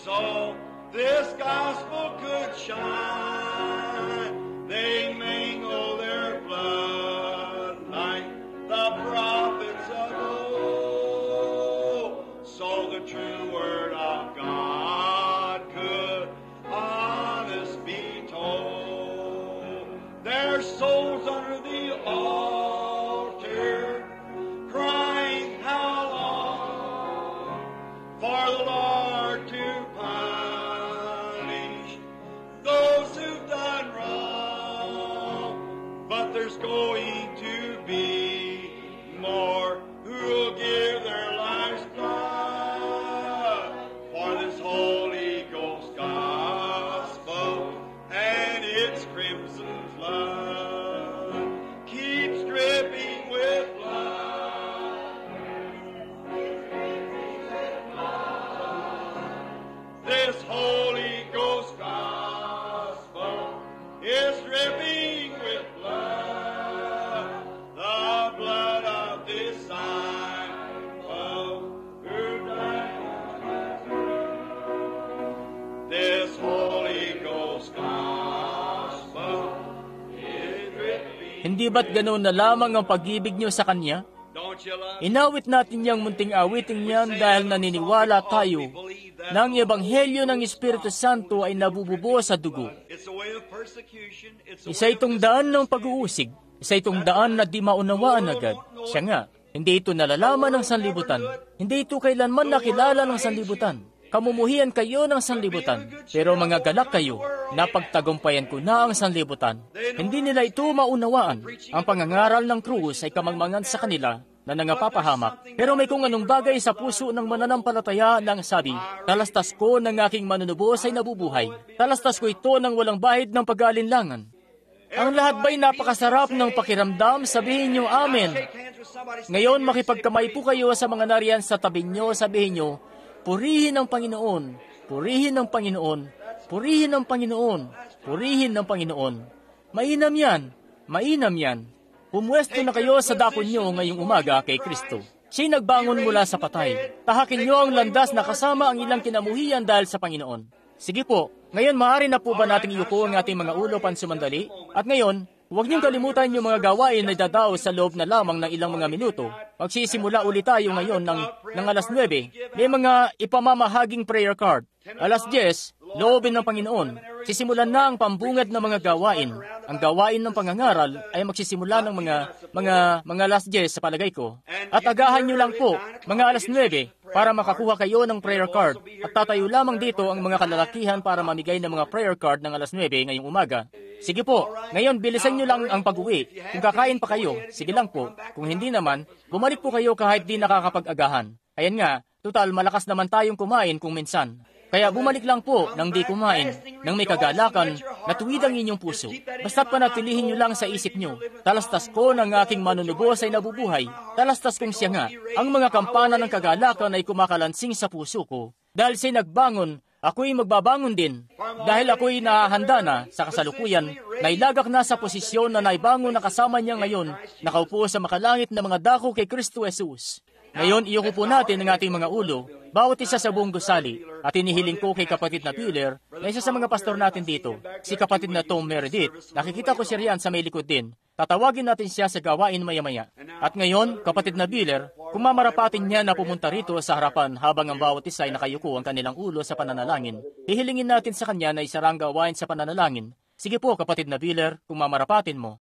so this gospel could shine. They mingle their blood like the prophets of old, so the true word of God could honest be told. Their souls under the altar crying, how long for the Lord to punish those who've done wrong? But there's going to be more who'll give their lives blind. Hindi ba't ganoon na lamang ang pag-ibig niyo sa Kanya? Don't you love Inawit natin yung munting awiting yan dahil naniniwala tayo na ang Ebanghelyo ng Espiritu Santo ay nabububo sa dugo. It's a way of persecution. It's a Isa itong daan ng pag-uusig. Isa itong daan na di maunawaan agad. Siya nga, hindi ito nalalaman ng sanlibutan. Hindi ito kailanman nakilala ng sanlibutan. Kamumuhian kayo ng sanlibutan, pero mga galak kayo, napagtagumpayan ko na ang sanlibutan. Hindi nila ito maunawaan. Ang pangangaral ng krus ay kamangmangan sa kanila na nangapapahamak. Pero may kung anong bagay sa puso ng mananampalataya nang sabi, talastas ko ng aking manunubos ay nabubuhay. Talastas ko ito ng walang bahid ng pag-aalinlangan. Ang lahat ba'y napakasarap ng pakiramdam? Sabihin niyo, Amen. Ngayon, makipagkamay po kayo sa mga nariyan sa tabi niyo, sabihin niyo, purihin ang Panginoon, purihin ang Panginoon, purihin ang Panginoon, purihin ang Panginoon. Mainam yan, mainam yan. Pumwesto na kayo sa dako niyo ngayong umaga kay Kristo. Siya'y nagbangon mula sa patay. Tahakin niyo ang landas na kasama ang ilang kinamuhian dahil sa Panginoon. Sige po, ngayon maaari na po ba nating iyuko ang ating mga ulo pansumandali? At ngayon, huwag niyong kalimutan yung mga gawain na dadao sa loob na lamang ng ilang mga minuto. Magsisimula ulit tayo ngayon ng alas 9. May mga ipamamahaging prayer card. Alas 10, loobin ng Panginoon. Sisimulan na ang pambungad ng mga gawain. Ang gawain ng pangangaral ay magsisimula ng mga alas 10 sa palagay ko. At agahan niyo lang po, mga alas 9, para makakuha kayo ng prayer card. At tatayo lamang dito ang mga kalalakihan para mamigay ng mga prayer card ng alas 9 ngayong umaga. Sige po, ngayon bilisan nyo lang ang pag-uwi. Kung kakain pa kayo, sige lang po. Kung hindi naman, bumalik po kayo kahit di nakakapag-agahan. Ayan nga, total malakas naman tayong kumain kung minsan. Kaya bumalik lang po nang di kumain, nang may kagalakan, na tuwid ang inyong puso. Basta't panatilihin nyo lang sa isip nyo, talastas ko ng aking manunubos ay nabubuhay. Talastas kong siya nga, ang mga kampana ng kagalakan ay kumakalansing sa puso ko. Dahil siya'y nagbangon, ako'y magbabangon din. Dahil ako'y nahahanda na sa kasalukuyan, nailagak na sa posisyon na naibangon na kasama niya ngayon, nakaupo sa makalangit na mga dako kay Kristo Jesus. Ngayon, iyuko po natin ang ating mga ulo, bawat isa sa buong gusali, at inihiling ko kay kapatid na Pillar, na isa sa mga pastor natin dito, si kapatid na Tom Meredith. Nakikita ko siya riyan sa may likod din. Tatawagin natin siya sa gawain maya-maya. At ngayon, kapatid na Pillar, kung mamarapatin niya na pumunta rito sa harapan habang ang bawat isa ay nakayuko ang kanilang ulo sa pananalangin, hihilingin natin sa kanya na isarang gawain sa pananalangin. Sige po, kapatid na Pillar, kung mamarapatin mo.